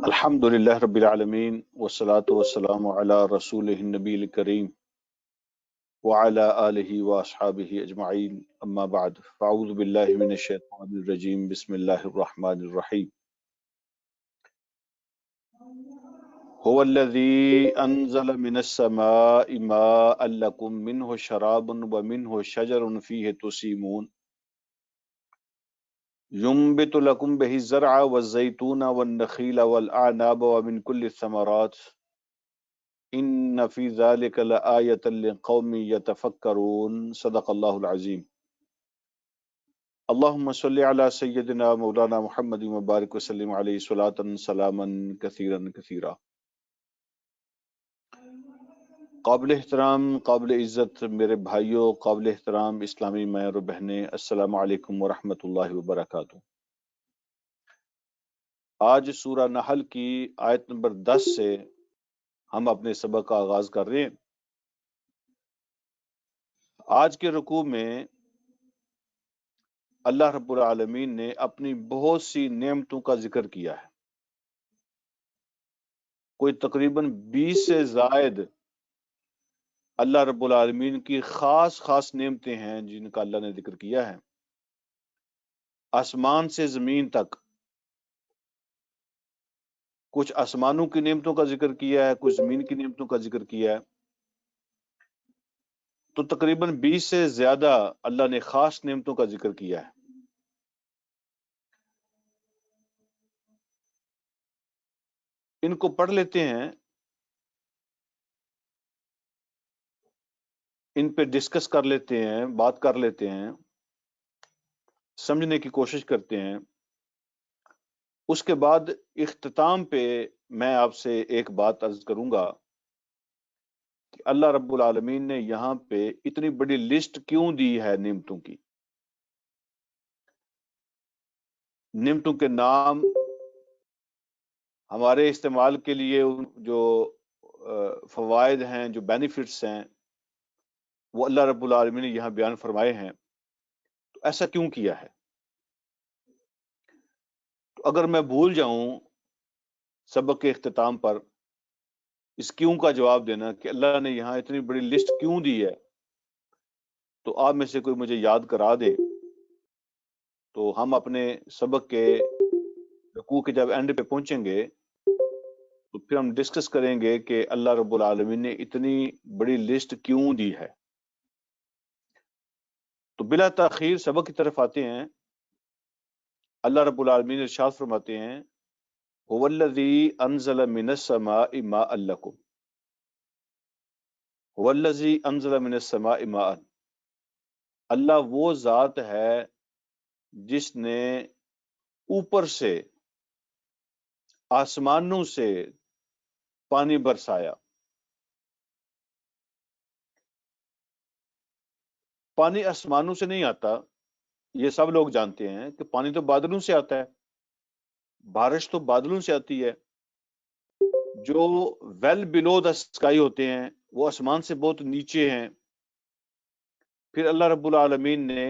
الحمدللہ رب العالمین والصلاة والسلام علی رسولہ النبی الکریم وعلی آلہ واصحابہ اجمعین اما بعد فاعوذ باللہ من الشیطان الرجیم بسم اللہ الرحمن الرحیم هو الذی انزل من السماء ماء لکم منہ شراب ومنہ شجر فیہ تسیمون ينبت لكم به الزرع والزيتون والنخيل والأعناب ومن كل الثمرات إن في ذلك لآية لقوم يتفكرون صدق الله العظيم اللهم صل على سيدنا مولانا محمد وبارك وسلم عليه صلاة سلاما كثيرا كثيرا. قابل احترام قابل عزت میرے بھائیوں، قابل احترام اسلامی مائیں اور بہنیں، السلام علیکم ورحمۃ اللہ وبرکاتہ. آج سورہ نحل کی آیت نمبر 10 سے ہم اپنے سبق کا آغاز کر رہے ہیں. آج کے رکوع میں اللہ رب العالمین نے اپنی بہت سی نعمتوں کا ذکر کیا ہے. کوئی تقریباً 20 سے زائد اللہ رب العالمین کی خاص نعمتیں ہیں جن کا اللہ نے ذکر کیا ہے. آسمان سے زمین تک کچھ آسمانوں کی نعمتوں کا ذکر کیا ہے، کچھ زمین کی نعمتوں کا ذکر کیا ہے. تو تقریباً 20 سے زیادہ اللہ نے خاص نعمتوں کا ذکر کیا ہے. ان کو پڑھ لیتے ہیں، ان پہ ڈسکس کر لیتے ہیں، بات کر لیتے ہیں، سمجھنے کی کوشش کرتے ہیں. اس کے بعد اختتام پہ میں آپ سے ایک بات عرض کروں گا کہ اللہ رب العالمین نے یہاں پہ اتنی بڑی لسٹ کیوں دی ہے نعمتوں کی. نعمتوں کے نام ہمارے استعمال کے لیے جو فوائد ہیں، جو بینیفٹس ہیں، وہ اللہ رب العالمین نے یہاں بیان فرمائے ہیں. تو ایسا کیوں کیا ہے؟ تو اگر میں بھول جاؤں سبق کے اختتام پر اس کیوں کا جواب دینا کہ اللہ نے یہاں اتنی بڑی لسٹ کیوں دی ہے، تو آپ میں سے کوئی مجھے یاد کرا دے تو ہم اپنے سبق کے رکوع کے جب اینڈ پہ پہنچیں گے تو پھر ہم ڈسکس کریں گے کہ اللہ رب العالمین نے اتنی بڑی لسٹ کیوں دی ہے. تو بلا تاخیر سبق کی طرف آتے ہیں. اللہ رب العالمین ارشاد فرماتے ہیں هو الذی انزل من السماء ماء لکم، هو الذی انزل من السماء ماء. اللہ وہ ذات ہے جس نے اوپر سے آسمانوں سے پانی برسایا. پانی آسمانوں سے نہیں آتا، یہ سب لوگ جانتے ہیں کہ پانی تو بادلوں سے آتا ہے، بارش تو بادلوں سے آتی ہے. جو ویل بلو دا اسکائی ہوتے ہیں وہ آسمان سے بہت نیچے ہیں. پھر اللہ رب العالمین نے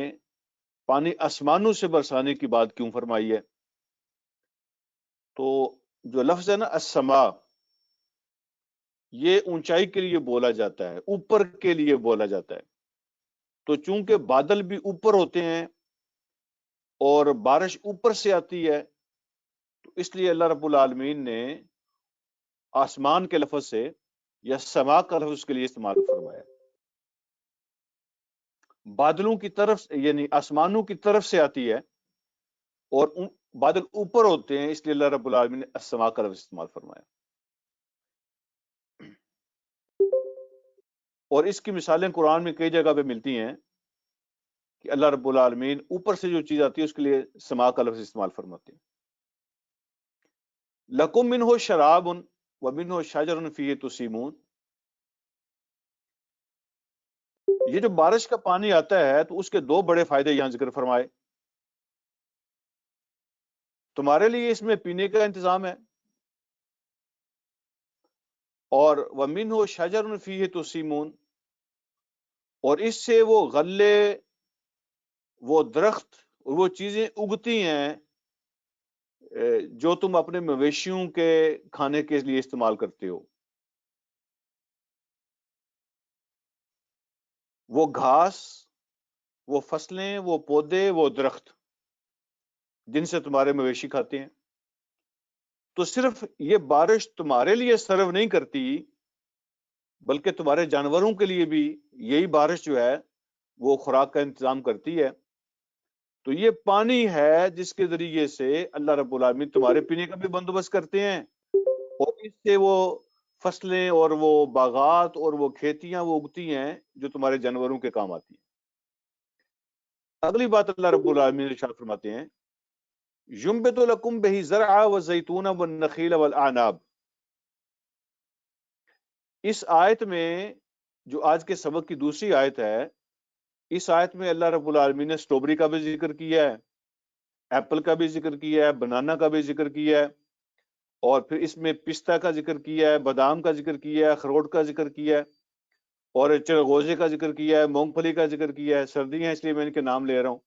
پانی آسمانوں سے برسانے کی بات کیوں فرمائی ہے؟ تو جو لفظ ہے نا السماء، یہ اونچائی کے لیے بولا جاتا ہے، اوپر کے لیے بولا جاتا ہے. تو چونکہ بادل بھی اوپر ہوتے ہیں اور بارش اوپر سے آتی ہے، تو اس لیے اللہ رب العالمین نے آسمان کے لفظ سے یا سما کا لفظ کے لیے استعمال فرمایا. بادلوں کی طرف یعنی آسمانوں کی طرف سے آتی ہے اور بادل اوپر ہوتے ہیں، اس لیے اللہ رب العالمین نے السما کا لفظ استعمال فرمایا. اور اس کی مثالیں قرآن میں کئی جگہ پہ ملتی ہیں کہ اللہ رب العالمین اوپر سے جو چیز آتی ہے اس کے لیے سما کا لفظ استعمال فرماتے ہیں. لکم منہ شراب ومنہ شجر فیہ تسیمون. یہ جو بارش کا پانی آتا ہے تو اس کے دو بڑے فائدے یہاں ذکر فرمائے. تمہارے لیے اس میں پینے کا انتظام ہے، اور ومنہ شجر فیہ تسیمون، اور اس سے وہ غلے، وہ درخت اور وہ چیزیں اگتی ہیں جو تم اپنے مویشیوں کے کھانے کے لیے استعمال کرتے ہو، وہ گھاس، وہ فصلیں، وہ پودے، وہ درخت جن سے تمہارے مویشی کھاتے ہیں، تو صرف یہ بارش تمہارے لیے سرو نہیں کرتی، بلکہ تمہارے جانوروں کے لیے بھی یہی بارش جو ہے وہ خوراک کا انتظام کرتی ہے۔ تو یہ پانی ہے جس کے ذریعے سے اللہ رب العالمین تمہارے پینے کا بھی بندوبست کرتے ہیں، اور اس سے وہ فصلیں اور وہ باغات اور وہ کھیتیاں وہ اگتی ہیں جو تمہارے جانوروں کے کام آتی ہیں۔ اگلی بات اللہ رب العالمین ارشاد فرماتے ہیں، ینبت لکم بہ زرع والزیتون والنخیل والاعناب۔ اس آیت میں جو آج کے سبق کی دوسری آیت ہے، اس آیت میں اللہ رب العالمین نے سٹرابری کا بھی ذکر کیا ہے، ایپل کا بھی ذکر کیا ہے، بنانا کا بھی ذکر کیا ہے، اور پھر اس میں پستہ کا ذکر کیا ہے، بادام کا ذکر کیا ہے، اخروٹ کا ذکر کیا ہے، اور چرغوزے کا ذکر کیا ہے، مونگ پھلی کا ذکر کیا ہے۔ سردی ہیں اس لیے میں ان کے نام لے رہا ہوں۔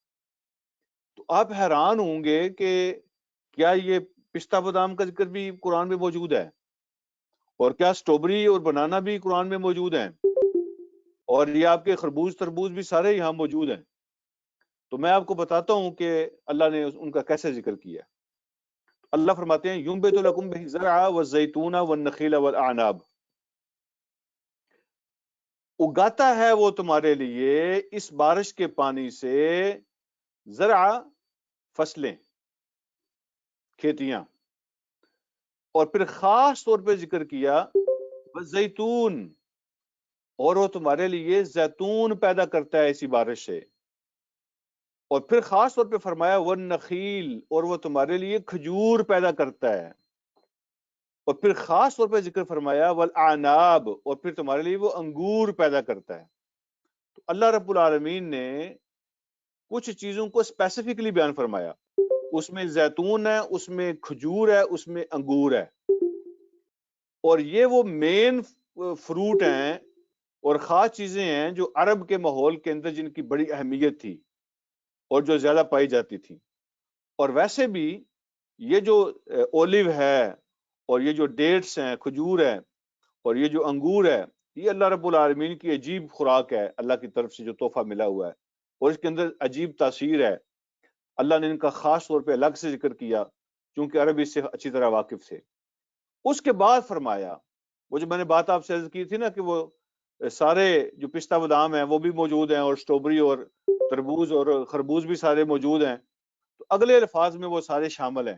تو آپ حیران ہوں گے کہ کیا یہ پستہ بادام کا ذکر بھی قرآن میں موجود ہے، اور کیا سٹرابری اور بنانا بھی قرآن میں موجود ہیں، اور یہ آپ کے خربوز تربوز بھی سارے یہاں موجود ہیں۔ تو میں آپ کو بتاتا ہوں کہ اللہ نے ان کا کیسے ذکر کیا ہے۔ اللہ فرماتے ہیں، ینبت لکم بہ الزرع والزیتون والنخیل والاعناب۔ اگاتا ہے وہ تمہارے لیے اس بارش کے پانی سے زرع، فصلیں، کھیتیاں، اور پھر خاص طور پہ ذکر کیا والزیتون، اور وہ تمہارے لیے زیتون پیدا کرتا ہے اسی بارش سے، اور پھر خاص طور پہ فرمایا والنخیل، اور وہ تمہارے لیے کھجور پیدا کرتا ہے، اور پھر خاص طور پہ ذکر فرمایا والاعناب، اور پھر تمہارے لیے وہ انگور پیدا کرتا ہے۔ تو اللہ رب العالمین نے کچھ چیزوں کو اسپیسیفکلی بیان فرمایا، اس میں زیتون ہے، اس میں کھجور ہے، اس میں انگور ہے، اور یہ وہ مین فروٹ ہیں اور خاص چیزیں ہیں جو عرب کے ماحول کے اندر جن کی بڑی اہمیت تھی اور جو زیادہ پائی جاتی تھی۔ اور ویسے بھی یہ جو اولیو ہے، اور یہ جو ڈیٹس ہیں، کھجور ہے، اور یہ جو انگور ہے، یہ اللہ رب العالمین کی عجیب خوراک ہے، اللہ کی طرف سے جو تحفہ ملا ہوا ہے، اور اس کے اندر عجیب تاثیر ہے۔ اللہ نے ان کا خاص طور پہ الگ سے ذکر کیا کیونکہ عرب اس سے اچھی طرح واقف تھے۔ اس کے بعد فرمایا، وہ جو میں نے بات آپ سے عرض کی تھی نا کہ وہ سارے جو پستہ بادام ہیں وہ بھی موجود ہیں، اور سٹرابری اور تربوز اور خربوز بھی سارے موجود ہیں، تو اگلے الفاظ میں وہ سارے شامل ہیں۔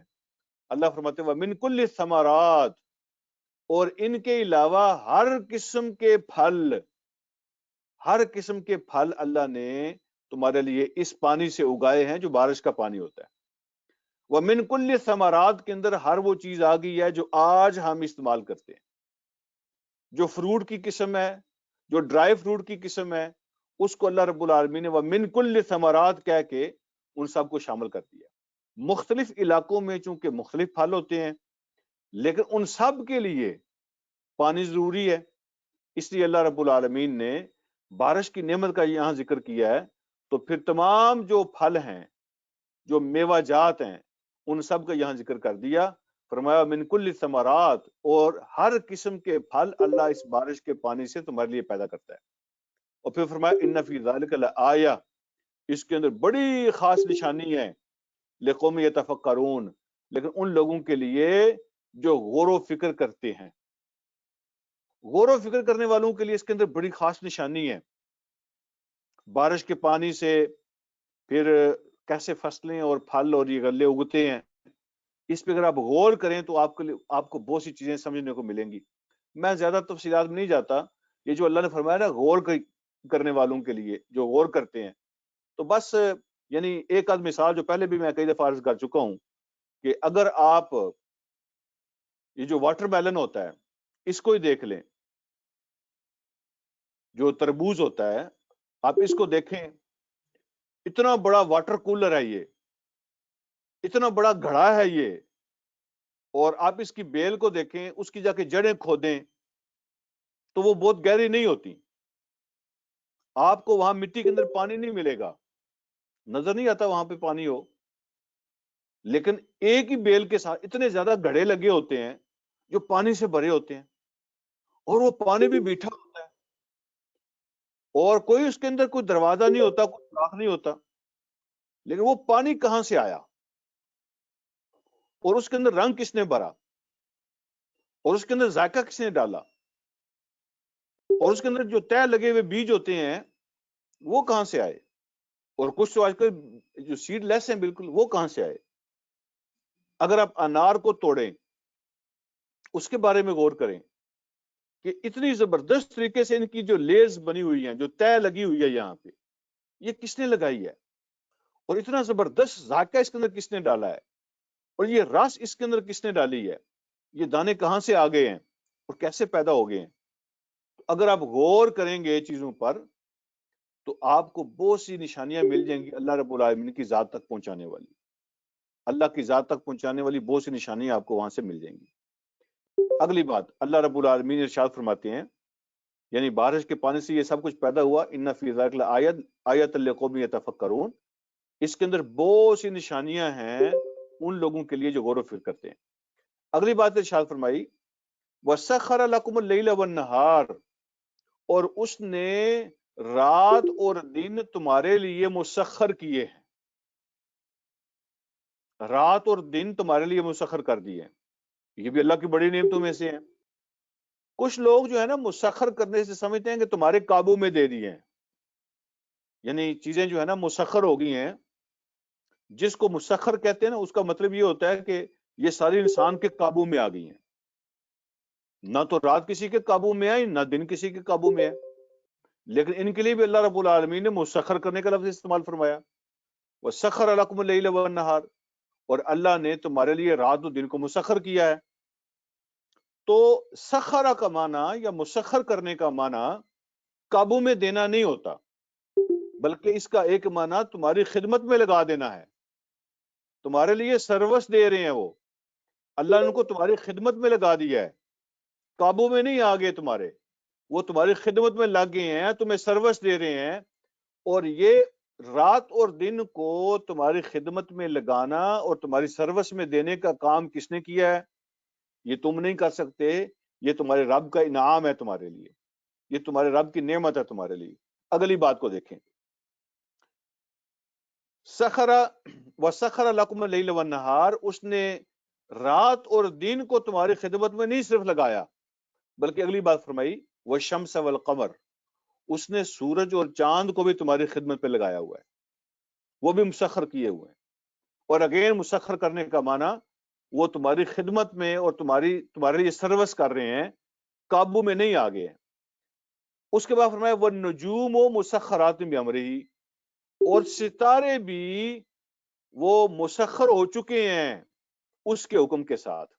اللہ فرماتے ہیں وَمِن كُلِّ الثَّمَرَاتِ، اور ان کے علاوہ ہر قسم کے پھل، ہر قسم کے پھل اللہ نے تمہارے لیے اس پانی سے اگائے ہیں جو بارش کا پانی ہوتا ہے۔ وَمِن كُلِّ الثَّمَرَاتِ کے اندر ہر وہ چیز آ گئی ہے جو آج ہم استعمال کرتے ہیں، جو فروٹ کی قسم ہے، جو ڈرائی فروٹ کی قسم ہے، اس کو اللہ رب العالمین نے وَمِن كُلِّ الثَّمَرَاتِ کہہ کے ان سب کو شامل کر دیا۔ مختلف علاقوں میں چونکہ مختلف پھل ہوتے ہیں، لیکن ان سب کے لیے پانی ضروری ہے، اس لیے اللہ رب العالمین نے بارش کی نعمت کا یہاں ذکر کیا ہے۔ تو پھر تمام جو پھل ہیں، جو میوہ جات ہیں، ان سب کا یہاں ذکر کر دیا۔ فرمایا من کل ثمرات، اور ہر قسم کے پھل اللہ اس بارش کے پانی سے تمہارے لیے پیدا کرتا ہے۔ اور پھر فرمایا ان فی ذلک لآیہ، اس کے اندر بڑی خاص نشانی ہے، لقوم یتفکرون، لیکن ان لوگوں کے لیے جو غور و فکر کرتے ہیں۔ غور و فکر کرنے والوں کے لیے اس کے اندر بڑی خاص نشانی ہے۔ بارش کے پانی سے پھر کیسے فصلیں اور پھل اور یہ غلے اگتے ہیں، اس پہ اگر آپ غور کریں تو آپ کو بہت سی چیزیں سمجھنے کو ملیں گی۔ میں زیادہ تفصیلات میں نہیں جاتا، یہ جو اللہ نے فرمایا نا غور کرنے والوں کے لیے جو غور کرتے ہیں، تو بس یعنی ایک آدھ مثال جو پہلے بھی میں کئی دفعہ عرض کر چکا ہوں کہ اگر آپ یہ جو واٹر میلن ہوتا ہے اس کو ہی دیکھ لیں، جو تربوز ہوتا ہے آپ اس کو دیکھیں، اتنا بڑا واٹر کولر ہے یہ، اتنا بڑا گھڑا ہے یہ، اور آپ اس کی بیل کو دیکھیں، اس کی جا کے جڑیں کھودیں تو وہ بہت گہری نہیں ہوتی، آپ کو وہاں مٹی کے اندر پانی نہیں ملے گا، نظر نہیں آتا وہاں پہ پانی ہو، لیکن ایک ہی بیل کے ساتھ اتنے زیادہ گھڑے لگے ہوتے ہیں جو پانی سے بھرے ہوتے ہیں، اور وہ پانی بھی میٹھا ہوتا ہے، اور کوئی اس کے اندر کوئی دروازہ نہیں ہوتا، کوئی سوراخ نہیں ہوتا، لیکن وہ پانی کہاں سے آیا، اور اس کے اندر رنگ کس نے بھرا، اور اس کے اندر ذائقہ کس نے ڈالا، اور اس کے اندر جو طے لگے ہوئے بیج ہوتے ہیں وہ کہاں سے آئے، اور کچھ تو آج کل جو سیڈ لیس ہیں بالکل، وہ کہاں سے آئے۔ اگر آپ انار کو توڑیں، اس کے بارے میں غور کریں کہ اتنی زبردست طریقے سے ان کی جو لیئرز بنی ہوئی ہیں، جو طے لگی ہوئی ہے یہاں پہ، یہ کس نے لگائی ہے، اور اتنا زبردست ذائقہ اس کے اندر کس نے ڈالا ہے، اور یہ رس اس کے اندر کس نے ڈالی ہے، یہ دانے کہاں سے آ گئے ہیں اور کیسے پیدا ہو گئے ہیں۔ اگر آپ غور کریں گے چیزوں پر تو آپ کو بہت سی نشانیاں مل جائیں گی اللہ رب العالمین کی ذات تک پہنچانے والی، اللہ کی ذات تک پہنچانے والی بہت سی نشانیاں آپ کو وہاں سے مل جائیں گی۔ اگلی بات، اللہ رب العالمین ارشاد فرماتے ہیں، یعنی بارش کے پانی سے یہ سب کچھ پیدا ہوا، ان فی ذلک لآیۃ آیۃ لقوم یتفکرون، اس کے اندر بہت سی نشانیاں ہیں ان لوگوں کے لیے جو غور و فکر کرتے ہیں۔ اگلی بات ارشاد فرمائی، وَسَخَّرَ لَكُمُ اللَّيْلَ وَالنَّهَارَ، اور اس نے رات اور دن تمہارے لیے مسخر کیے ہیں، رات اور دن تمہارے لیے مسخر کر دیے ہیں، یہ بھی اللہ کی بڑی نعمتوں میں سے ہیں۔ کچھ لوگ جو ہے نا مسخر کرنے سے سمجھتے ہیں کہ تمہارے قابو میں دے دیے ہیں، یعنی چیزیں جو ہے نا مسخر ہو گئی ہیں۔ جس کو مسخر کہتے ہیں نا، اس کا مطلب یہ ہوتا ہے کہ یہ ساری انسان کے قابو میں آ گئی ہیں، نہ تو رات کسی کے قابو میں آئی، نہ دن کسی کے قابو میں ہے، لیکن ان کے لیے بھی اللہ رب العالمین نے مسخر کرنے کا لفظ استعمال فرمایا، وَسَخَّرَ لَكُمُ اللَّيْلَ وَالنَّهَارَ، اور اللہ نے تمہارے لیے رات و دن کو مسخر کیا ہے۔ تو سخرہ کا معنی یا مسخر کرنے کا معنی قابو میں دینا نہیں ہوتا، بلکہ اس کا ایک معنی تمہاری خدمت میں لگا دینا ہے، تمہارے لیے سروس دے رہے ہیں وہ، اللہ نے ان کو تمہاری خدمت میں لگا دیا ہے، قابو میں نہیں آ گئے تمہارے، وہ تمہاری خدمت میں لگ گئے ہیں، تمہیں سروس دے رہے ہیں۔ اور یہ رات اور دن کو تمہاری خدمت میں لگانا اور تمہاری سروس میں دینے کا کام کس نے کیا ہے؟ یہ تم نہیں کر سکتے، یہ تمہارے رب کا انعام ہے تمہارے لیے، یہ تمہارے رب کی نعمت ہے تمہارے لیے۔ اگلی بات کو دیکھیں، سخرا وسخر لکم اللیل والنہار، اس نے رات اور دن کو تمہاری خدمت میں نہیں صرف لگایا، بلکہ اگلی بات فرمائی والشمس والقمر، اس نے سورج اور چاند کو بھی تمہاری خدمت پہ لگایا ہوا ہے، وہ بھی مسخر کیے ہوئے ہیں۔ اور اگین مسخر کرنے کا معنی وہ تمہاری خدمت میں اور تمہارے لیے سروس کر رہے ہیں، قابو میں نہیں آ گئے ہیں۔ اس کے بعد فرمایا والنجوم مسخرات بامرہ، اور ستارے بھی وہ مسخر ہو چکے ہیں اس کے حکم کے ساتھ،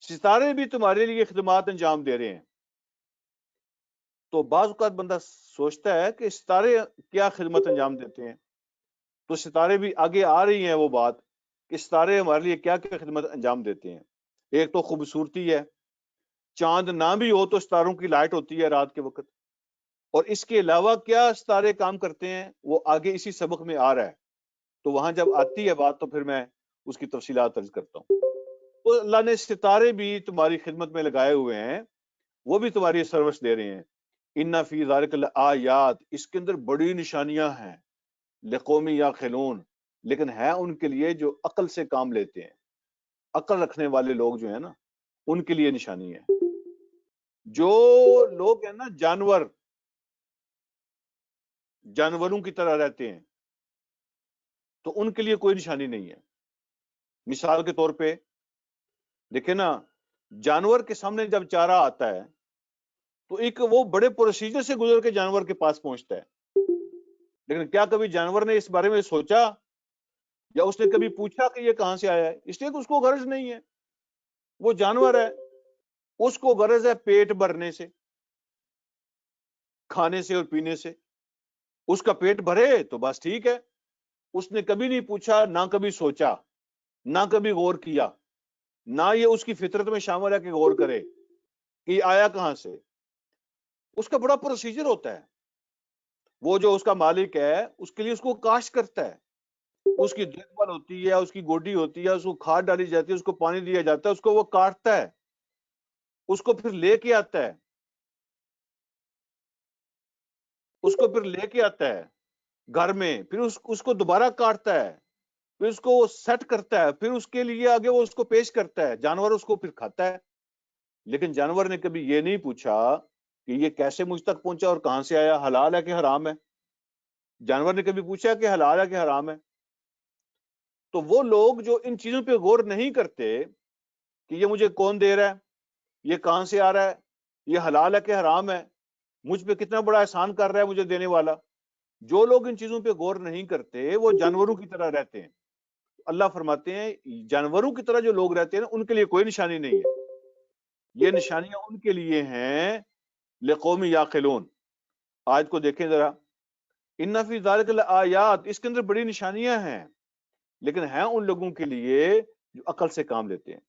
ستارے بھی تمہارے لیے خدمات انجام دے رہے ہیں۔ تو بعض اوقات بندہ سوچتا ہے کہ ستارے کیا خدمت انجام دیتے ہیں، تو ستارے بھی آگے آ رہی ہیں وہ بات کہ ستارے ہمارے لیے کیا کیا خدمت انجام دیتے ہیں۔ ایک تو خوبصورتی ہے، چاند نہ بھی ہو تو ستاروں کی لائٹ ہوتی ہے رات کے وقت، اور اس کے علاوہ کیا ستارے کام کرتے ہیں وہ آگے اسی سبق میں آ رہا ہے، تو وہاں جب آتی ہے بات تو پھر میں اس کی تفصیلات عرض کرتا ہوں۔ تو اللہ نے ستارے بھی تمہاری خدمت میں لگائے ہوئے ہیں، وہ بھی تمہاری سروس دے رہے ہیں۔ ان فی ذلک لآیات، اس کے اندر بڑی نشانیاں ہیں، لقوم یعقلون، لیکن ہے ان کے لیے جو عقل سے کام لیتے ہیں، عقل رکھنے والے لوگ جو ہیں نا، ان کے لیے نشانی ہے۔ جو لوگ ہیں نا جانوروں کی طرح رہتے ہیں، تو ان کے لیے کوئی نشانی نہیں ہے۔ مثال کے طور پہ دیکھیں نا، جانور کے سامنے جب چارہ آتا ہے تو ایک وہ بڑے پروسیجر سے گزر کے جانور کے پاس پہنچتا ہے، لیکن کیا کبھی جانور نے اس بارے میں سوچا یا اس نے کبھی پوچھا کہ یہ کہاں سے آیا ہے؟ اس لیے کہ اس کو غرض نہیں ہے، وہ جانور ہے، اس کو غرض ہے پیٹ بھرنے سے، کھانے سے اور پینے سے، اس کا پیٹ بھرے تو بس ٹھیک ہے۔ اس نے کبھی نہیں پوچھا، نہ کبھی سوچا، نہ کبھی غور کیا، نہ یہ اس کی فطرت میں شامل ہے کہ غور کرے کہ یہ آیا کہاں سے۔ اس کا بڑا پروسیجر ہوتا ہے، وہ جو اس کا مالک ہے اس کے لیے اس کو کاشت کرتا ہے، اس کی دیکھ بھال ہوتی ہے، اس کی گوڈی ہوتی ہے، اس کو کھاد ڈالی جاتی ہے، اس کو پانی دیا جاتا ہے، اس کو وہ کاٹتا ہے، اس کو پھر لے کے آتا ہے، اس کو پھر لے کے آتا ہے گھر میں، پھر اس کو دوبارہ کاٹتا ہے، پھر اس کو سیٹ کرتا ہے، پھر اس کے لیے آگے وہ اس کو پیش کرتا ہے، جانور اس کو پھر کھاتا ہے۔ لیکن جانور نے کبھی یہ نہیں پوچھا کہ یہ کیسے مجھ تک پہنچا اور کہاں سے آیا، حلال ہے کہ حرام ہے؟ جانور نے کبھی پوچھا کہ حلال ہے کہ حرام ہے؟ تو وہ لوگ جو ان چیزوں پہ غور نہیں کرتے کہ یہ مجھے کون دے رہا ہے، یہ کہاں سے آ رہا ہے، یہ حلال ہے کہ حرام ہے، مجھ پہ کتنا بڑا احسان کر رہا ہے مجھے دینے والا، جو لوگ ان چیزوں پہ غور نہیں کرتے وہ جانوروں کی طرح رہتے ہیں۔ اللہ فرماتے ہیں جانوروں کی طرح جو لوگ رہتے ہیں نا، ان کے لیے کوئی نشانی نہیں ہے، یہ نشانیاں ان کے لیے ہیں لقوم یعقلون۔ آیت کو دیکھیں ذرا، ان فی ذلک لآیات، اس کے اندر بڑی نشانیاں ہیں، لیکن ہیں ان لوگوں کے لیے جو عقل سے کام لیتے ہیں۔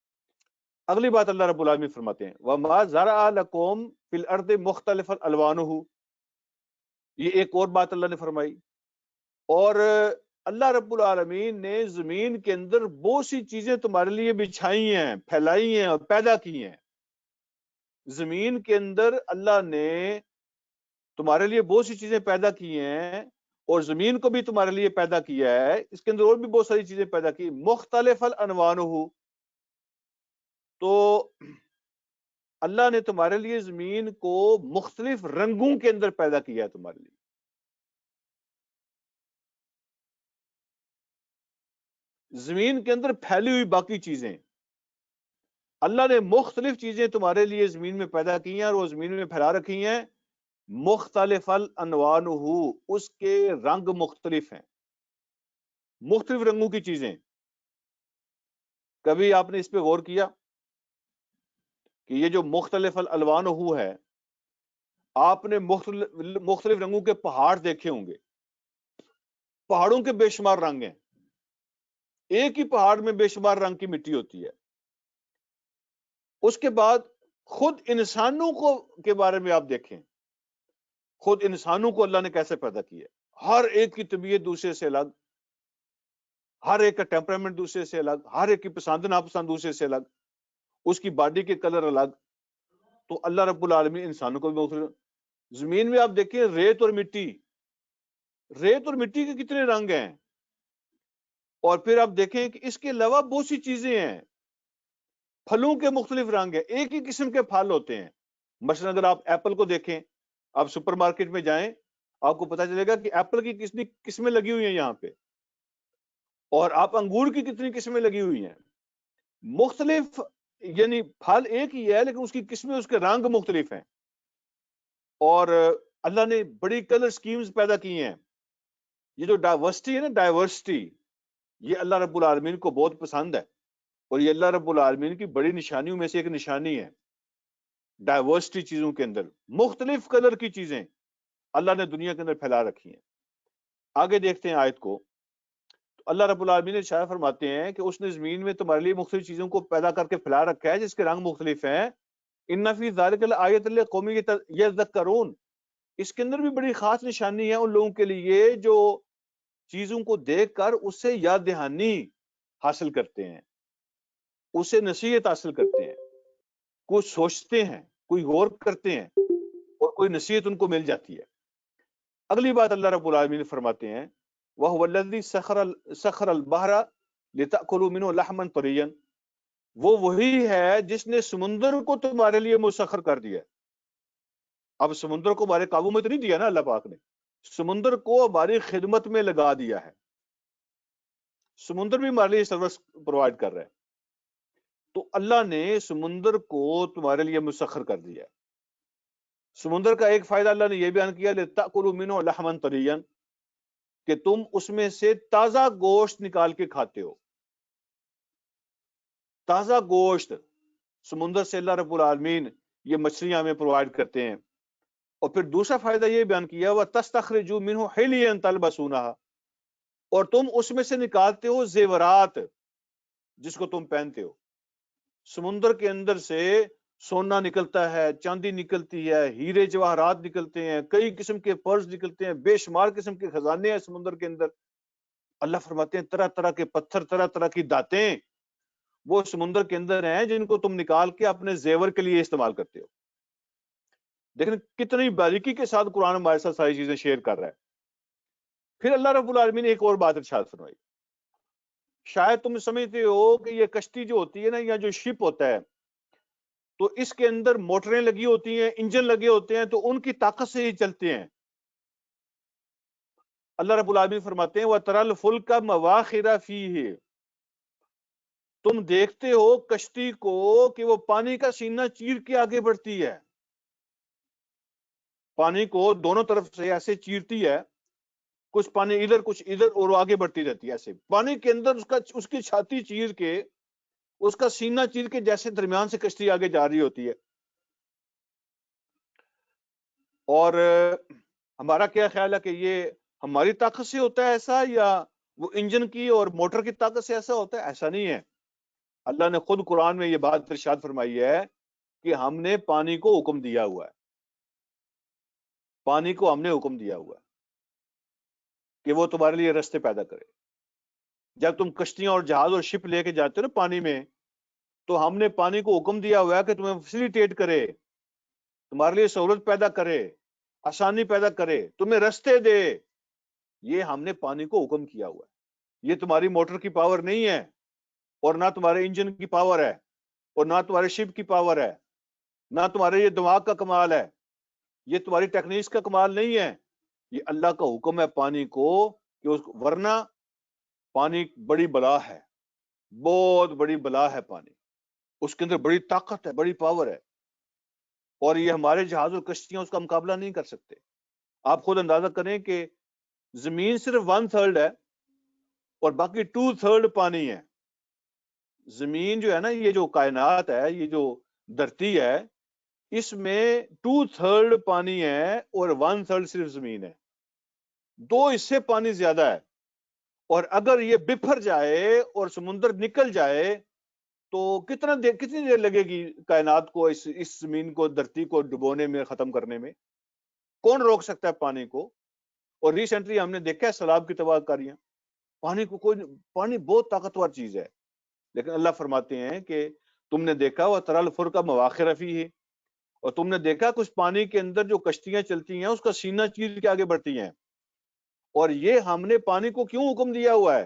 اگلی بات اللہ رب العالمین فرماتے ہیں وَمَا زَرَعَ لَكُمْ فِي الْأَرْضِ مُخْتَلِفًا أَلْوَانُهُ، یہ ایک اور بات اللہ نے فرمائی، اور اللہ رب العالمین نے زمین کے اندر بہت سی چیزیں تمہارے لیے بچھائی ہیں، پھیلائی ہیں اور پیدا کی ہیں۔ زمین کے اندر اللہ نے تمہارے لیے بہت سی چیزیں پیدا کی ہیں، اور زمین کو بھی تمہارے لیے پیدا کیا ہے، اس کے اندر اور بھی بہت ساری چیزیں پیدا کی، مختلف الانوانہ، تو اللہ نے تمہارے لیے زمین کو مختلف رنگوں کے اندر پیدا کیا ہے تمہارے لیے۔ زمین کے اندر پھیلی ہوئی باقی چیزیں، اللہ نے مختلف چیزیں تمہارے لیے زمین میں پیدا کی ہیں اور وہ زمین میں پھیلا رکھی ہیں، مختلف الانوانہ، اس کے رنگ مختلف ہیں، مختلف رنگوں کی چیزیں۔ کبھی آپ نے اس پہ غور کیا کہ یہ جو مختلف الالوانہ ہے، آپ نے مختلف رنگوں کے پہاڑ دیکھے ہوں گے، پہاڑوں کے بے شمار رنگ ہیں، ایک ہی پہاڑ میں بے شمار رنگ کی مٹی ہوتی ہے۔ اس کے بعد خود انسانوں کو کے بارے میں آپ دیکھیں، خود انسانوں کو اللہ نے کیسے پیدا کیا ہے، ہر ایک کی طبیعت دوسرے سے الگ، ہر ایک کا ٹیمپرامنٹ دوسرے سے الگ، ہر ایک کی پسند ناپسند دوسرے سے الگ، اس کی باڈی کے کلر الگ۔ تو اللہ رب العالمین انسانوں کو بھی مختلف، زمین میں آپ دیکھیں ریت اور مٹی، ریت اور مٹی کے کتنے رنگ ہیں، اور پھر آپ دیکھیں کہ اس کے علاوہ بہت سی چیزیں ہیں، پھلوں کے مختلف رنگ ہیں، ایک ہی قسم کے پھل ہوتے ہیں۔ مثلا اگر آپ ایپل کو دیکھیں، آپ سپر مارکیٹ میں جائیں، آپ کو پتہ چلے گا کہ ایپل کی کتنی قسمیں لگی ہوئی ہیں یہاں پہ، اور آپ انگور کی کتنی قسمیں لگی ہوئی ہیں، مختلف، یعنی پھل ایک ہی ہے لیکن اس کی قسمیں، اس کے رنگ مختلف ہیں۔ اور اللہ نے بڑی کلر سکیمز پیدا کی ہیں۔ یہ جو ڈائیورسٹی ہے نا، ڈائیورسٹی، یہ اللہ رب العالمین کو بہت پسند ہے، اور یہ اللہ رب العالمین کی بڑی نشانیوں میں سے ایک نشانی ہے، ڈائیورسٹی چیزوں کے اندر مختلف کلر کی چیزیں اللہ نے دنیا کے اندر پھیلا رکھی ہیں۔ آگے دیکھتے ہیں آیت کو، تو اللہ رب العالمین ارشاد فرماتے ہیں کہ اس نے زمین میں تمہارے لیے مختلف چیزوں کو پیدا کر کے پھیلا رکھا ہے جس کے رنگ مختلف ہیں، ان فی ذلک لآیۃ لقوم یذکرون، اس کے اندر بھی بڑی خاص نشانی ہے ان لوگوں کے لیے جو چیزوں کو دیکھ کر اس سے یاد دہانی حاصل کرتے ہیں، اسے نصیحت حاصل کرتے ہیں، کچھ سوچتے ہیں، کوئی غور کرتے ہیں، اور کوئی نصیحت ان کو مل جاتی ہے۔ اگلی بات اللہ رب العالمین فرماتے ہیں وَهُوَ الَّذِي سَخَّرَ الْبَحْرَ لِتَأْكُلُوا مِنْهُ لَحْمًا طَرِيًّا، وہ وہی ہے جس نے سمندر کو تمہارے لیے مسخر کر دیا۔ اب سمندر کو ہمارے قابو میں تو نہیں دیا نا اللہ پاک نے، سمندر کو ہماری خدمت میں لگا دیا ہے، سمندر بھی ہمارے لیے سروس پرووائڈ کر رہا ہے۔ تو اللہ نے سمندر کو تمہارے لیے مسخر کر دیا ہے۔ سمندر کا ایک فائدہ اللہ نے یہ بیان کیا لِتَأْكُلُوا مِنْهُ لَحْمًا طَرِيًّا، کہ تم اس میں سے تازہ گوشت نکال کے کھاتے ہو۔ تازہ گوشت سمندر سے اللہ رب العالمین یہ مچھلیاں ہمیں پرووائڈ کرتے ہیں۔ اور پھر دوسرا فائدہ یہ بیان کیا وَتَسْتَخْرِجُوا مِنْهُ حِلْيًا تَلْبَسُونَهَا، اور تم اس میں سے نکالتے ہو زیورات جس کو تم پہنتے ہو۔ سمندر کے اندر سے سونا نکلتا ہے، چاندی نکلتی ہے، ہیرے جواہرات نکلتے ہیں، کئی قسم کے پرز نکلتے ہیں، بے شمار قسم کے خزانے ہیں سمندر کے اندر۔ اللہ فرماتے ہیں طرح طرح کے پتھر، طرح طرح کی داتیں وہ سمندر کے اندر ہیں جن کو تم نکال کے اپنے زیور کے لیے استعمال کرتے ہو. لیکن کتنی باریکی کے ساتھ قرآن ہمارے ساتھ ساری چیزیں شیئر کر رہا ہے. پھر اللہ رب العالمین نے ایک اور بات ارشاد فرمائی. شاید تم سمجھتے ہو کہ یہ کشتی جو ہوتی ہے نا یا جو شپ ہوتا ہے تو اس کے اندر موٹریں لگی ہوتی ہیں، انجن لگے ہوتے ہیں، تو ان کی طاقت سے ہی چلتے ہیں. اللہ رب العالمین فرماتے ہیں وَتَرَى الْفُلْكَ مَوَاخِرَ فِيهِ، تم دیکھتے ہو کشتی کو کہ وہ پانی کا سینہ چیر کے آگے بڑھتی ہے، پانی کو دونوں طرف سے ایسے چیرتی ہے، کچھ پانی ادھر کچھ ادھر، اور وہ آگے بڑھتی رہتی ہے. ایسے پانی کے اندر اس کی چھاتی چیر کے، اس کا سینہ چیر کے جیسے درمیان سے کشتی آگے جا رہی ہوتی ہے. اور ہمارا کیا خیال ہے کہ یہ ہماری طاقت سے ہوتا ہے ایسا، یا وہ انجن کی اور موٹر کی طاقت سے ایسا ہوتا ہے؟ ایسا نہیں ہے. اللہ نے خود قرآن میں یہ بات ارشاد فرمائی ہے کہ ہم نے پانی کو حکم دیا ہوا ہے، پانی کو ہم نے حکم دیا ہوا ہے کہ وہ تمہارے لیے رستے پیدا کرے. جب تم کشتیاں اور جہاز اور شپ لے کے جاتے ہو نا پانی میں، تو ہم نے پانی کو حکم دیا ہوا ہے کہ تمہیں فیسیلیٹیٹ کرے، تمہارے لیے سہولت پیدا کرے، آسانی پیدا کرے، تمہیں رستے دے. یہ ہم نے پانی کو حکم کیا ہوا ہے. یہ تمہاری موٹر کی پاور نہیں ہے، اور نہ تمہارے انجن کی پاور ہے، اور نہ تمہارے شپ کی پاور ہے، نہ تمہارے یہ دماغ کا کمال ہے، یہ تمہاری ٹیکنیکس کا کمال نہیں ہے. یہ اللہ کا حکم ہے پانی کو کہ ورنہ پانی بڑی بلا ہے، بہت بڑی بلا ہے پانی. اس کے اندر بڑی طاقت ہے، بڑی پاور ہے، اور یہ ہمارے جہاز اور کشتیاں اس کا مقابلہ نہیں کر سکتے. آپ خود اندازہ کریں کہ زمین صرف 1/3 ہے اور باقی 2/3 پانی ہے. زمین جو ہے نا، یہ جو کائنات ہے، یہ جو دھرتی ہے، اس میں 2/3 پانی ہے اور 1/3 صرف زمین ہے. 2 حصے پانی زیادہ ہے. اور اگر یہ بکھر جائے اور سمندر نکل جائے تو کتنی دیر لگے گی کائنات کو، اس زمین کو، دھرتی کو ڈبونے میں، ختم کرنے میں؟ کون روک سکتا ہے پانی کو؟ اور ریسنٹلی ہم نے دیکھا ہے سیلاب کی تباہ کاریاں. پانی بہت طاقتور چیز ہے. لیکن اللہ فرماتے ہیں کہ تم نے دیکھا وَتَرَى الْفُلْكَ مَوَاخِرَ فِيهِ، اور تم نے دیکھا کچھ پانی کے اندر جو کشتیاں چلتی ہیں اس کا سینہ چیر کے آگے بڑھتی ہیں. اور یہ ہم نے پانی کو کیوں حکم دیا ہوا ہے؟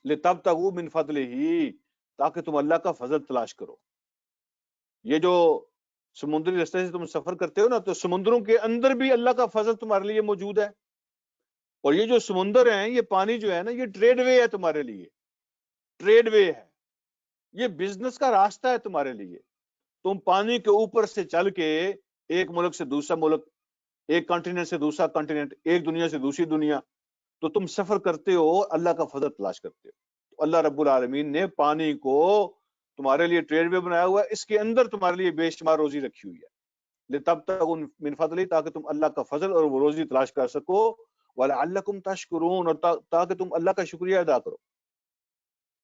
لِتَبْتَغُوا مِنْ فَضْلِهِ، تاکہ تم اللہ کا فضل تلاش کرو. یہ جو سمندری رستے سے تم سفر کرتے ہو نا، تو سمندروں کے اندر بھی اللہ کا فضل تمہارے لیے موجود ہے. اور یہ جو سمندر ہیں، یہ پانی جو ہے نا، یہ ٹریڈ وے ہے تمہارے لیے، ٹریڈ وے ہے، یہ بزنس کا راستہ ہے تمہارے لیے. تم پانی کے اوپر سے چل کے ایک ملک سے دوسرا ملک، ایک کانٹیننٹ سے دوسرا کانٹیننٹ، ایک دنیا سے دوسری دنیا، تو تم سفر کرتے ہو، اللہ کا فضل تلاش کرتے ہو. تو اللہ رب العالمین نے پانی کو تمہارے لیے ٹریڈ وے بنایا ہوا ہے، اس کے اندر تمہارے لیے بے شمار روزی رکھی ہوئی ہے. لِتَبْتَغُوا مِنْ فَضْلِهِ، تاکہ تم اللہ کا فضل اور وہ روزی تلاش کر سکو. وَلَعَلَّكُمْ تَشْكُرُونَ، اور تاکہ تم اللہ کا شکریہ ادا کرو.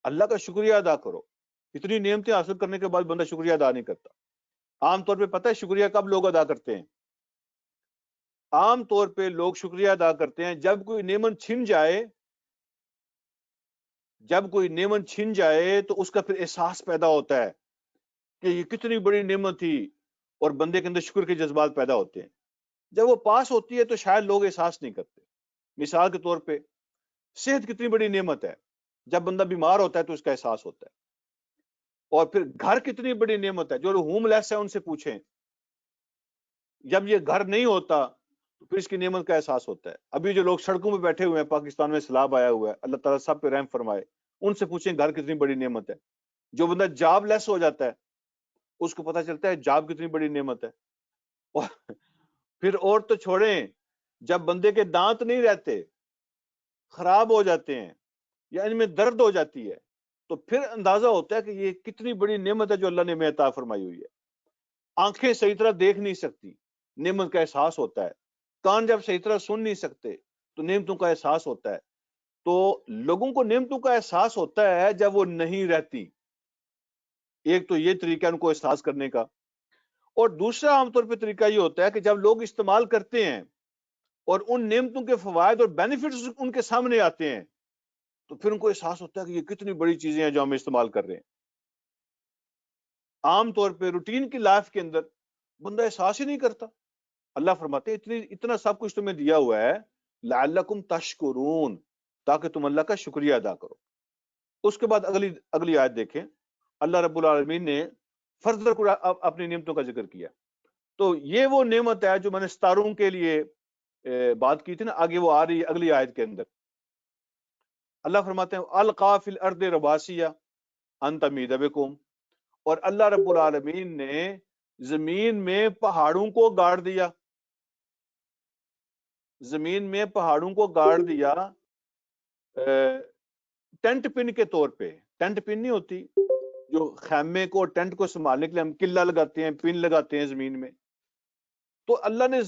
اللہ کا شکریہ ادا کرو. اتنی نعمتیں حاصل کرنے کے بعد بندہ شکریہ ادا نہیں کرتا. عام طور پہ پتہ ہے شکریہ کب لوگ ادا کرتے ہیں؟ عام طور پہ لوگ شکریہ ادا کرتے ہیں جب کوئی نعمت چھن جائے، جب کوئی نعمت چھن جائے تو اس کا پھر احساس پیدا ہوتا ہے کہ یہ کتنی بڑی نعمت تھی، اور بندے کے اندر شکر کے جذبات پیدا ہوتے ہیں. جب وہ پاس ہوتی ہے تو شاید لوگ احساس نہیں کرتے. مثال کے طور پہ صحت کتنی بڑی نعمت ہے، جب بندہ بیمار ہوتا ہے تو اس کا احساس ہوتا ہے. اور پھر گھر کتنی بڑی نعمت ہے، جو ہوم لیس ہے ان سے پوچھیں، جب یہ گھر نہیں ہوتا تو پھر اس کی نعمت کا احساس ہوتا ہے. ابھی جو لوگ سڑکوں میں بیٹھے ہوئے ہیں، پاکستان میں سیلاب آیا ہوا ہے، اللہ تعالیٰ سب پہ رحم فرمائے، ان سے پوچھیں گھر کتنی بڑی نعمت ہے. جو بندہ جاب لیس ہو جاتا ہے اس کو پتہ چلتا ہے جاب کتنی بڑی نعمت ہے. اور پھر اور تو چھوڑیں، جب بندے کے دانت نہیں رہتے، خراب ہو جاتے ہیں، یا ان میں درد ہو جاتی ہے، تو پھر اندازہ ہوتا ہے کہ یہ کتنی بڑی نعمت ہے جو اللہ نے ہمیں عطا فرمائی ہوئی ہے. آنکھیں صحیح طرح دیکھ نہیں سکتی، نعمت کا احساس ہوتا ہے. کان جب صحیح طرح سن نہیں سکتے تو نعمتوں کا احساس ہوتا ہے. تو لوگوں کو نعمتوں کا احساس ہوتا ہے جب وہ نہیں رہتی. ایک تو یہ طریقہ ان کو احساس کرنے کا، اور دوسرا عام طور پہ طریقہ یہ ہوتا ہے کہ جب لوگ استعمال کرتے ہیں اور ان نعمتوں کے فوائد اور بینیفٹس ان کے سامنے آتے ہیں تو پھر ان کو احساس ہوتا ہے کہ یہ کتنی بڑی چیزیں ہیں جو ہم استعمال کر رہے ہیں. عام طور پہ روٹین کی لائف کے اندر بندہ احساس ہی نہیں کرتا. اللہ فرماتے ہیں اتنا سب کچھ تمہیں دیا ہوا ہے لعلکم تشکرون، تاکہ تم اللہ کا شکریہ ادا کرو. اس کے بعد اگلی آیت دیکھیں. اللہ رب العالمین نے فردر اپنی نعمتوں کا ذکر کیا. تو یہ وہ نعمت ہے جو میں نے ستاروں کے لیے بات کی تھی نا، آگے وہ آ رہی ہے اگلی آیت کے اندر. اللہ فرماتے ہیں القا فی الارض رواسیہ ان تمید بکم، اور اللہ رب العالمین نے زمین میں پہاڑوں کو گاڑ دیا. زمین میں پہاڑوں کو گاڑ دیا ٹینٹ پن کے طور پہ. ٹینٹ پن نہیں ہوتی جو خیمے کو ٹینٹ کو سنبھالنے کے لیے ہم قلعہ لگاتے ہیں، پن لگاتے ہیں زمین میں. تو اللہ نے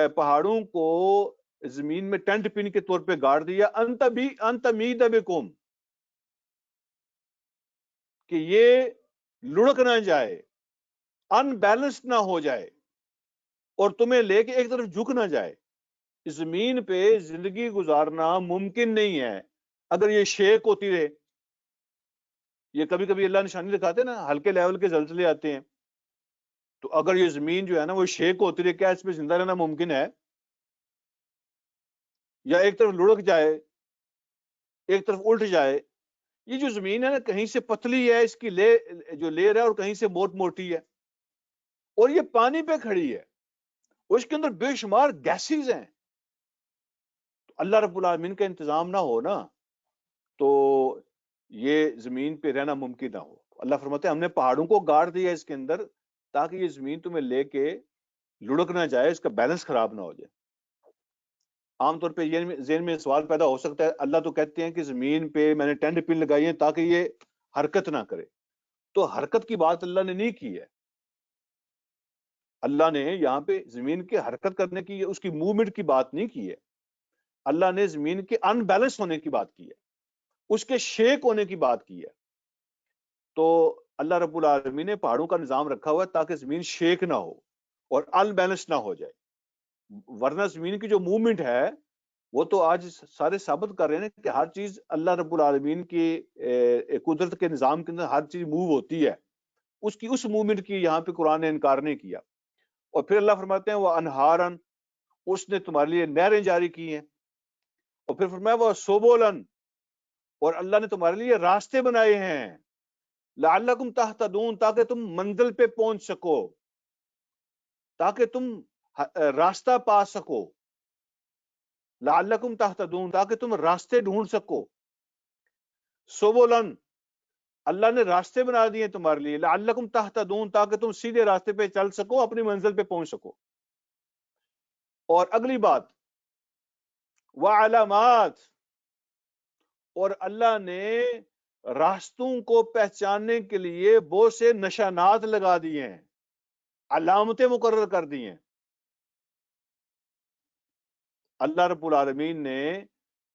پہاڑوں کو زمین میں ٹینٹ پن کے طور پہ گاڑ دیا انت مید بکم، کہ یہ لڑک نہ جائے، ان بیلنس نہ ہو جائے اور تمہیں لے کے ایک طرف جھک نہ جائے. زمین پہ زندگی گزارنا ممکن نہیں ہے اگر یہ شیک ہوتی رہے. یہ کبھی کبھی اللہ نشانی دکھاتے ہیں نا، ہلکے لیول کے زلزلے آتے ہیں. تو اگر یہ زمین جو ہے نا وہ شیک ہوتی رہے، کیا اس پہ زندہ رہنا ممکن ہے؟ یا ایک طرف لڑک جائے، ایک طرف الٹ جائے. یہ جو زمین ہے نا کہیں سے پتلی ہے، اس کی لیر ہے، اور کہیں سے موٹی ہے، اور یہ پانی پہ کھڑی ہے، اس کے اندر بے شمار گیسز ہیں. اللہ رب العالمین کا انتظام نہ ہو نا تو یہ زمین پہ رہنا ممکن نہ ہو. اللہ فرماتے ہیں ہم نے پہاڑوں کو گاڑ دیا اس کے اندر تاکہ یہ زمین تمہیں لے کے لڑک نہ جائے، اس کا بیلنس خراب نہ ہو جائے. عام طور پہ یہ ذہن میں سوال پیدا ہو سکتا ہے، اللہ تو کہتے ہیں کہ زمین پہ میں نے ٹینٹ پن لگائی ہے تاکہ یہ حرکت نہ کرے. تو حرکت کی بات اللہ نے نہیں کی ہے. اللہ نے یہاں پہ زمین کے حرکت کرنے کی، اس کی موومنٹ کی بات نہیں کی ہے. اللہ نے زمین کے ان بیلنس ہونے کی بات کی ہے، اس کے شیک ہونے کی بات کی ہے. تو اللہ رب العالمین نے پہاڑوں کا نظام رکھا ہوا ہے تاکہ زمین شیک نہ ہو اور ان بیلنس نہ ہو جائے. ورنہ زمین کی جو موومنٹ ہے وہ تو آج سارے ثابت کر رہے ہیں کہ ہر چیز اللہ رب العالمین کی قدرت کے نظام کے اندر ہر چیز موو ہوتی ہے. اس موومنٹ کی یہاں پہ قرآن نے انکار نہیں کیا. اور پھر اللہ فرماتے ہیں وہ انہارن، اس نے تمہارے لیے نہریں جاری کی ہیں. اور پھر فرمایا وہ سبولن، اور اللہ نے تمہارے لیے راستے بنائے ہیں لعلکم تہتدون، تاکہ تم منزل پہ پہنچ سکو، تاکہ تم راستہ پا سکو. لعلکم تہتدون، تاکہ تم راستے ڈھونڈ سکو. سبولن، اللہ نے راستے بنا دیے تمہارے لیے لعلکم تہتدون، تاکہ تم سیدھے راستے پہ چل سکو، اپنی منزل پہ پہنچ سکو. اور اگلی بات وعلامات، اور اللہ نے راستوں کو پہچاننے کے لیے بہت سے نشانات لگا دیے ہیں، علامتیں مقرر کر دی ہیں. اللہ رب العالمین نے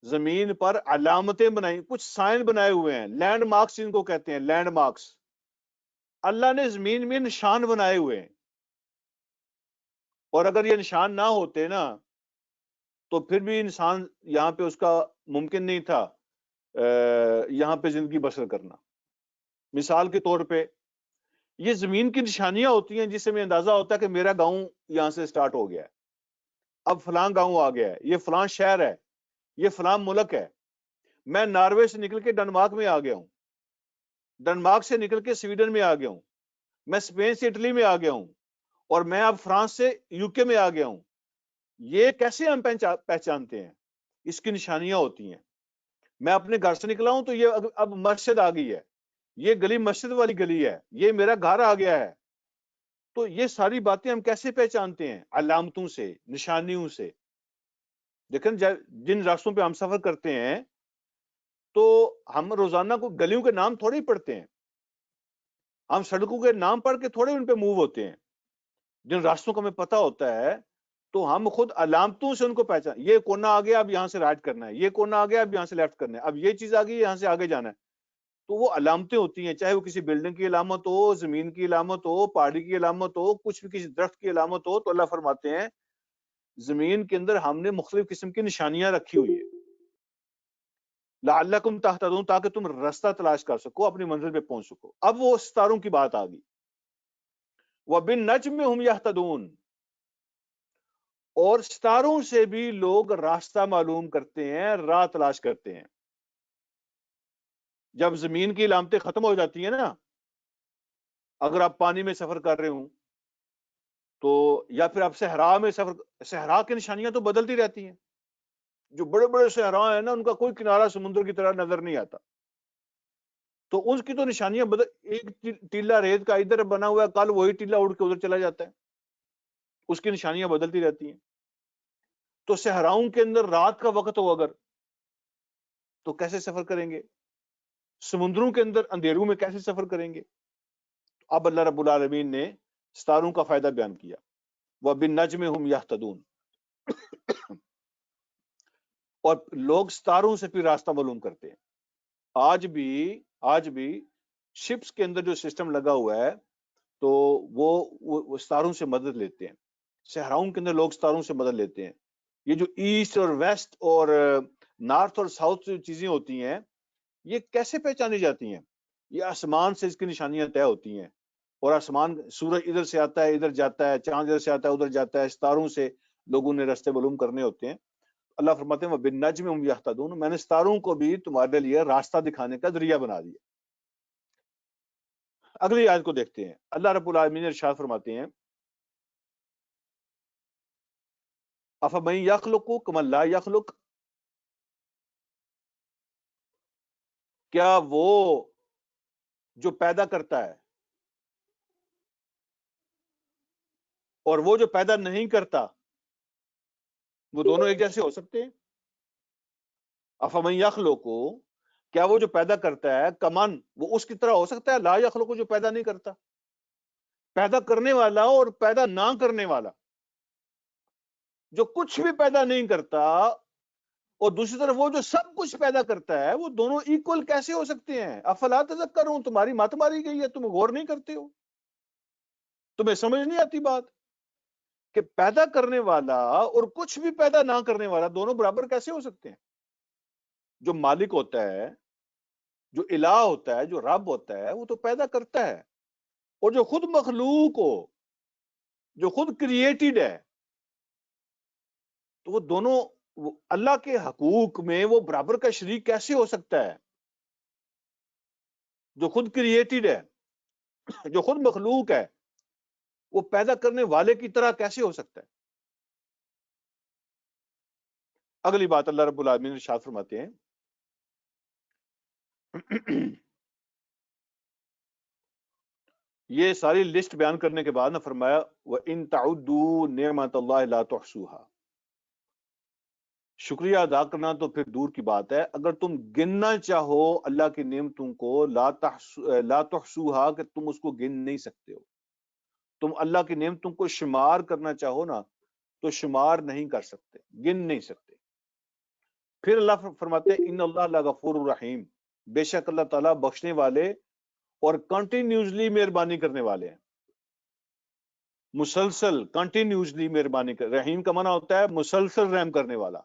زمین پر علامتیں بنائی، کچھ سائن بنائے ہوئے ہیں، لینڈ مارکس ان کو کہتے ہیں، لینڈ مارکس. اللہ نے زمین میں نشان بنائے ہوئے ہیں، اور اگر یہ نشان نہ ہوتے نا تو پھر بھی انسان یہاں پہ اس کا ممکن نہیں تھا یہاں پہ زندگی بسر کرنا. مثال کے طور پہ یہ زمین کی نشانیاں ہوتی ہیں جس سے میں اندازہ ہوتا ہے کہ میرا گاؤں یہاں سے سٹارٹ ہو گیا ہے، اب فلاں گاؤں آ گیا ہے، یہ فلاں شہر ہے، یہ فلاں ملک ہے. میں ناروے سے نکل کے ڈنمارک میں آ گیا ہوں، ڈنمارک سے نکل کے سویڈن میں آ گیا ہوں، میں اسپین سے اٹلی میں آ گیا ہوں، اور میں اب فرانس سے یو کے میں آ گیا ہوں. یہ کیسے ہم پہچانتے ہیں؟ اس کی نشانیاں ہوتی ہیں. میں اپنے گھر سے نکلا ہوں تو یہ اب مسجد آ گئی ہے، یہ گلی مسجد والی گلی ہے، یہ میرا گھر آ گیا ہے. تو یہ ساری باتیں ہم کیسے پہچانتے ہیں؟ علامتوں سے، نشانیوں سے. لیکن جن راستوں پہ ہم سفر کرتے ہیں تو ہم روزانہ کو گلیوں کے نام تھوڑے ہی پڑھتے ہیں، ہم سڑکوں کے نام پڑھ کے تھوڑے ان پہ موو ہوتے ہیں. جن راستوں کا ہمیں پتہ ہوتا ہے تو ہم خود علامتوں سے ان کو پہچان، یہ کونا آ گیا اب یہاں سے رائٹ کرنا ہے، یہ کونا آ گیا اب یہاں سے لیفٹ کرنا ہے، اب یہ چیز آ گئی یہاں سے آگے جانا ہے. تو وہ علامتیں ہوتی ہیں، چاہے وہ کسی بلڈنگ کی علامت ہو، زمین کی علامت ہو، پہاڑی کی علامت ہو، کچھ بھی کسی درخت کی علامت ہو. تو اللہ فرماتے ہیں زمین کے اندر ہم نے مختلف قسم کی نشانیاں رکھی ہوئی ہیں، لعلکم تہتدون، تاکہ تم راستہ تلاش کر سکو، اپنی منزل پہ پہنچ سکو۔ اب وہ ستاروں کی بات آ گئی، وبالنجم ہم یہتدون، اور ستاروں سے بھی لوگ راستہ معلوم کرتے ہیں، راہ تلاش کرتے ہیں۔ جب زمین کی علامتیں ختم ہو جاتی ہیں نا، اگر آپ پانی میں سفر کر رہے ہوں تو، یا پھر آپ صحرا میں سفر، صحرا کی نشانیاں تو بدلتی رہتی ہیں، جو بڑے بڑے صحرا ہیں نا ان کا کوئی کنارہ سمندر کی طرح نظر نہیں آتا، تو اس کی تو نشانیاں ایک ٹیلا ریت کا ادھر بنا ہوا ہے، کل وہی ٹیلا اڑ کے ادھر چلا جاتا ہے، اس کی نشانیاں بدلتی رہتی ہیں۔ تو صحراؤں کے اندر رات کا وقت ہو اگر، تو کیسے سفر کریں گے؟ سمندروں کے اندر اندھیروں میں کیسے سفر کریں گے؟ اب اللہ رب العالمین نے ستاروں کا فائدہ بیان کیا، وَبِالنَّجْمِ هُمْ يَهْتَدُونَ، اور لوگ ستاروں سے پھر راستہ معلوم کرتے ہیں۔ آج بھی شپس کے اندر جو سسٹم لگا ہوا ہے تو وہ ستاروں سے مدد لیتے ہیں، صحراؤں کے اندر لوگ ستاروں سے مدد لیتے ہیں۔ یہ جو ایسٹ اور ویسٹ اور نارتھ اور ساؤتھ چیزیں ہوتی ہیں، یہ کیسے پہچانی جاتی ہیں؟ یہ آسمان سے اس کی نشانیاں طے ہوتی ہیں، اور آسمان، سورج ادھر سے آتا ہے ادھر جاتا ہے، چاند ادھر سے آتا ہے ادھر جاتا ہے، ستاروں سے لوگوں نے راستے معلوم کرنے ہوتے ہیں۔ اللہ فرماتے ہیں وَبِالنَّجْمِ هُمْ يَهْتَدُونَ، میں نے ستاروں کو بھی تمہارے لیے راستہ دکھانے کا ذریعہ بنا دیا۔ اگلی آیت کو دیکھتے ہیں، اللہ رب العالمین ارشاد فرماتے ہیں أَفَمَن يَخْلُقُ كَمَن لَا يَخْلُقُ، کیا وہ جو پیدا کرتا ہے اور وہ جو پیدا نہیں کرتا، وہ دونوں ایک جیسے ہو سکتے ہیں؟ افمن یخلق، کیا وہ جو پیدا کرتا ہے، کمن، وہ اس کی طرح ہو سکتا ہے، لا یخلق، جو پیدا نہیں کرتا؟ پیدا کرنے والا اور پیدا نہ کرنے والا، جو کچھ بھی پیدا نہیں کرتا اور دوسری طرف وہ جو سب کچھ پیدا کرتا ہے، وہ دونوں ایکول کیسے ہو سکتے ہیں؟ افلا تذکرون، تمہاری مت ماری گئی ہے، تم غور نہیں کرتے ہو، تمہیں سمجھ نہیں آتی بات کہ پیدا کرنے والا اور کچھ بھی پیدا نہ کرنے والا دونوں برابر کیسے ہو سکتے ہیں؟ جو مالک ہوتا ہے، جو الہ ہوتا ہے، جو رب ہوتا ہے، وہ تو پیدا کرتا ہے، اور جو خود مخلوق ہو، جو خود کریٹڈ ہے، تو وہ دونوں اللہ کے حقوق میں وہ برابر کا شریک کیسے ہو سکتا ہے؟ جو خود کریٹڈ ہے، جو خود مخلوق ہے، وہ پیدا کرنے والے کی طرح کیسے ہو سکتا ہے؟ اگلی بات اللہ رب العالمین ارشاد فرماتے ہیں یہ ساری لسٹ بیان کرنے کے بعد نہ فرمایا وَإِن تَعُدُّوا نِعْمَتَ اللَّهِ لَا تُحْصُوهَا، شکریہ ادا کرنا تو پھر دور کی بات ہے، اگر تم گننا چاہو اللہ کی نعمتوں کو، لا تحصوها، کہ تم اس کو گن نہیں سکتے ہو، تم اللہ کی نعمتوں کو شمار کرنا چاہو نا تو شمار نہیں کر سکتے، گن نہیں سکتے۔ پھر اللہ فرماتے ہیں ان اللہ لغفور الرحیم، بے شک اللہ تعالیٰ بخشنے والے اور کنٹینیوسلی مہربانی کرنے والے ہیں، مسلسل کنٹینیوسلی مہربانی کر، رحیم کا معنی ہوتا ہے مسلسل رحم کرنے والا،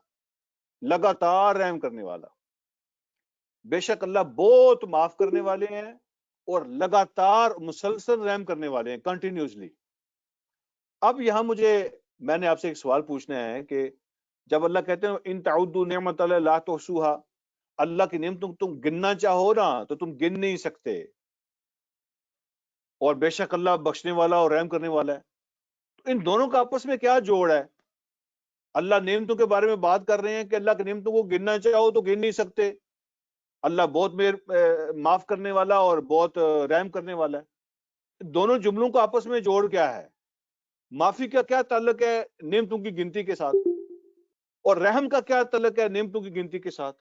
لگاتار رحم کرنے والا۔ بے شک اللہ بہت معاف کرنے والے ہیں اور لگاتار مسلسل رحم کرنے والے ہیں، کنٹینیوسلی۔ اب یہاں میں نے آپ سے ایک سوال پوچھنا ہے کہ جب اللہ کہتے ہیں ان تعدوا نعمت اللہ لا تحصوها، اللہ کی نعمتوں تم گننا چاہو نا تو تم گن نہیں سکتے، اور بے شک اللہ بخشنے والا اور رحم کرنے والا ہے، تو ان دونوں کا آپس میں کیا جوڑ ہے؟ اللہ نعمتوں کے بارے میں بات کر رہے ہیں کہ اللہ کی نعمتوں کو گننا چاہو تو گن نہیں سکتے، اللہ بہت معاف کرنے والا اور بہت رحم کرنے والا ہے۔ دونوں جملوں کو آپس میں جوڑ کیا ہے؟ معافی کا کیا تعلق ہے نعمتوں کی گنتی کے ساتھ، اور رحم کا کیا تعلق ہے نعمتوں کی گنتی کے ساتھ؟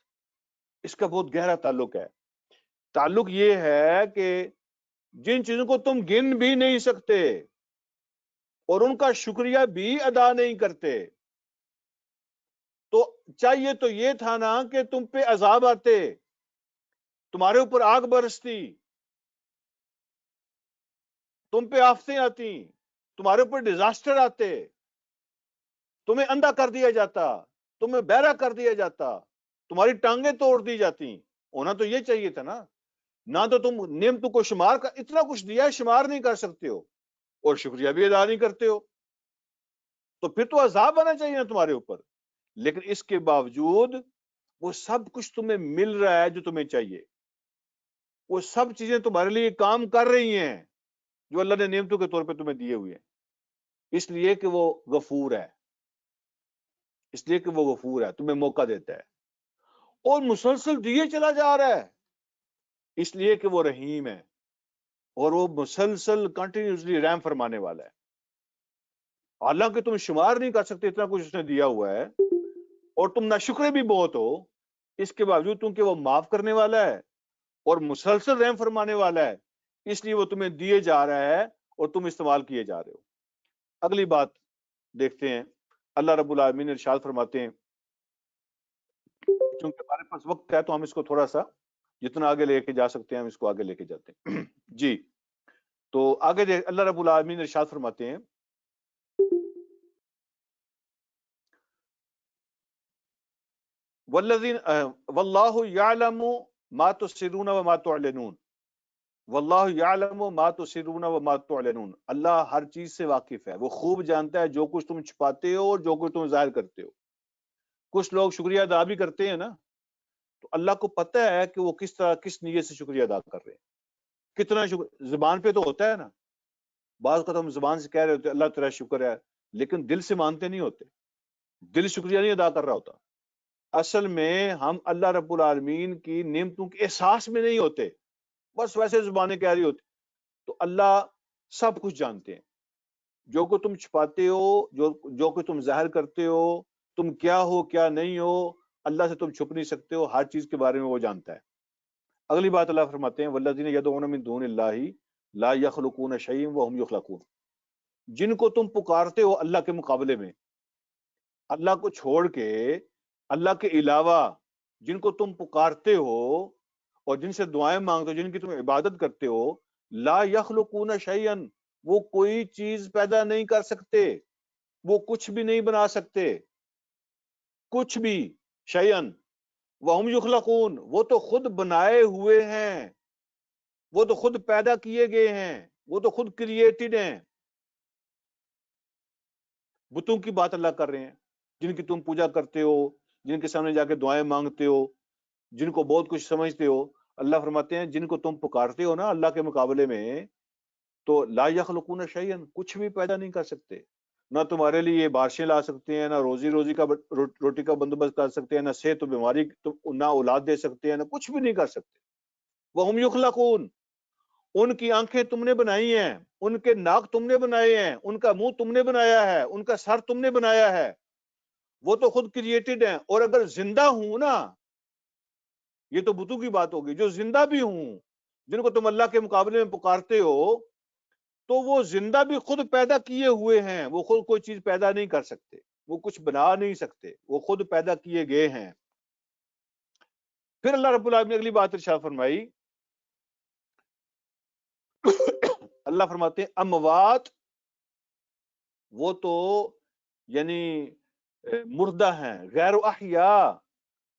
اس کا بہت گہرا تعلق ہے۔ تعلق یہ ہے کہ جن چیزوں کو تم گن بھی نہیں سکتے اور ان کا شکریہ بھی ادا نہیں کرتے، تو چاہیے تو یہ تھا نا کہ تم پہ عذاب آتے، تمہارے اوپر آگ برستی، تم پہ آفتیں آتی، تمہارے اوپر ڈیزاسٹر آتے، تمہیں اندھا کر دیا جاتا، تمہیں بہرا کر دیا جاتا، تمہاری ٹانگیں توڑ دی جاتی. ہونا تو یہ چاہیے تھا نا. نہ تو تم نعمتوں کو شمار کر، اتنا کچھ دیا ہے شمار نہیں کر سکتے ہو، اور شکریہ بھی ادا نہیں کرتے ہو، تو پھر تو عذاب آنا چاہیے نا تمہارے اوپر. لیکن اس کے باوجود وہ سب کچھ تمہیں مل رہا ہے جو تمہیں چاہیے، وہ سب چیزیں تمہارے لیے کام کر رہی ہیں جو اللہ نے نعمتوں کے طور پہ تمہیں دیے ہوئے ہیں، اس لیے کہ وہ غفور ہے، اس لیے کہ وہ غفور ہے، تمہیں موقع دیتا ہے، اور مسلسل دیے چلا جا رہا ہے اس لیے کہ وہ رحیم ہے، اور وہ مسلسل کنٹینیوسلی رحم فرمانے والا ہے. حالانکہ تم شمار نہیں کر سکتے اتنا کچھ اس نے دیا ہوا ہے، اور تم ناشکرے بھی بہت ہو، اس کے باوجود تم کہ وہ معاف کرنے والا ہے اور مسلسل رحم فرمانے والا ہے، اس لیے وہ تمہیں دیے جا رہا ہے اور تم استعمال کیے جا رہے ہو. اگلی بات دیکھتے ہیں. اللہ رب العالمین ارشاد فرماتے ہیں، چونکہ ہمارے پاس وقت ہے تو ہم اس کو تھوڑا سا جتنا آگے لے کے جا سکتے ہیں ہم اس کو آگے لے کے جاتے ہیں. جی تو آگے اللہ رب العالمین ارشاد فرماتے ہیں، والذین واللہ یعلم ما تسرون وما تعلنون، واللہ یعلم ما تسرون وما تعلنون، اللہ ہر چیز سے واقف ہے، وہ خوب جانتا ہے جو کچھ تم چھپاتے ہو اور جو کچھ تم ظاہر کرتے ہو. کچھ لوگ شکریہ ادا بھی کرتے ہیں نا، تو اللہ کو پتہ ہے کہ وہ کس طرح کس نیت سے شکریہ ادا کر رہے ہیں، کتنا شکر زبان پہ تو ہوتا ہے نا، بعض کا تو ہم زبان سے کہہ رہے ہوتے ہیں اللہ تیرا شکر ہے، لیکن دل سے مانتے نہیں ہوتے، دل شکریہ نہیں ادا کر رہا ہوتا. اصل میں ہم اللہ رب العالمین کی نعمتوں کے احساس میں نہیں ہوتے، بس ویسے زبانیں کہہ رہی ہوتی. تو اللہ سب کچھ جانتے ہیں، جو کہ تم چھپاتے ہو، جو کہ تم ظاہر کرتے ہو، تم کیا ہو کیا نہیں ہو، اللہ سے تم چھپ نہیں سکتے ہو، ہر چیز کے بارے میں وہ جانتا ہے. اگلی بات اللہ فرماتے ہیں، والذین یدعون من دون اللہ لا یخلقون شیئا وهم یخلقون، جن کو تم پکارتے ہو اللہ کے مقابلے میں، اللہ کو چھوڑ کے اللہ کے علاوہ جن کو تم پکارتے ہو اور جن سے دعائیں مانگتے ہو، جن کی تم عبادت کرتے ہو، لا یخلقون شیئا، وہ کوئی چیز پیدا نہیں کر سکتے، وہ کچھ بھی نہیں بنا سکتے، کچھ بھی، شیئا وہم یخلقون، وہ تو خود بنائے ہوئے ہیں، وہ تو خود پیدا کیے گئے ہیں، وہ تو خود کریٹڈ ہیں. بتوں کی بات اللہ کر رہے ہیں جن کی تم پوجا کرتے ہو، جن کے سامنے جا کے دعائیں مانگتے ہو، جن کو بہت کچھ سمجھتے ہو. اللہ فرماتے ہیں جن کو تم پکارتے ہو نا اللہ کے مقابلے میں، تو لا یخلقون شیئا، کچھ بھی پیدا نہیں کر سکتے، نہ تمہارے لیے بارشیں لا سکتے ہیں، نہ روزی کا روٹی کا بندوبست کر سکتے ہیں، نہ صحت و بیماری، نہ اولاد دے سکتے ہیں، نہ کچھ بھی نہیں کر سکتے. وہم یخلقون، ان کی آنکھیں تم نے بنائی ہیں، ان کے ناک تم نے بنائے ہیں، ان کا منہ تم نے بنایا ہے، ان کا سر تم نے بنایا ہے، وہ تو خود کریٹڈ ہیں. اور اگر زندہ ہوں نا، یہ تو بتوں کی بات ہوگی، جو زندہ بھی ہوں جن کو تم اللہ کے مقابلے میں پکارتے ہو، تو وہ زندہ بھی خود پیدا کیے ہوئے ہیں، وہ خود کوئی چیز پیدا نہیں کر سکتے، وہ کچھ بنا نہیں سکتے، وہ خود پیدا کیے گئے ہیں. پھر اللہ رب العالمین نے اگلی بات ارشاد فرمائی، اللہ فرماتے ہیں اموات، وہ تو یعنی مردہ ہیں، غیر احیاء،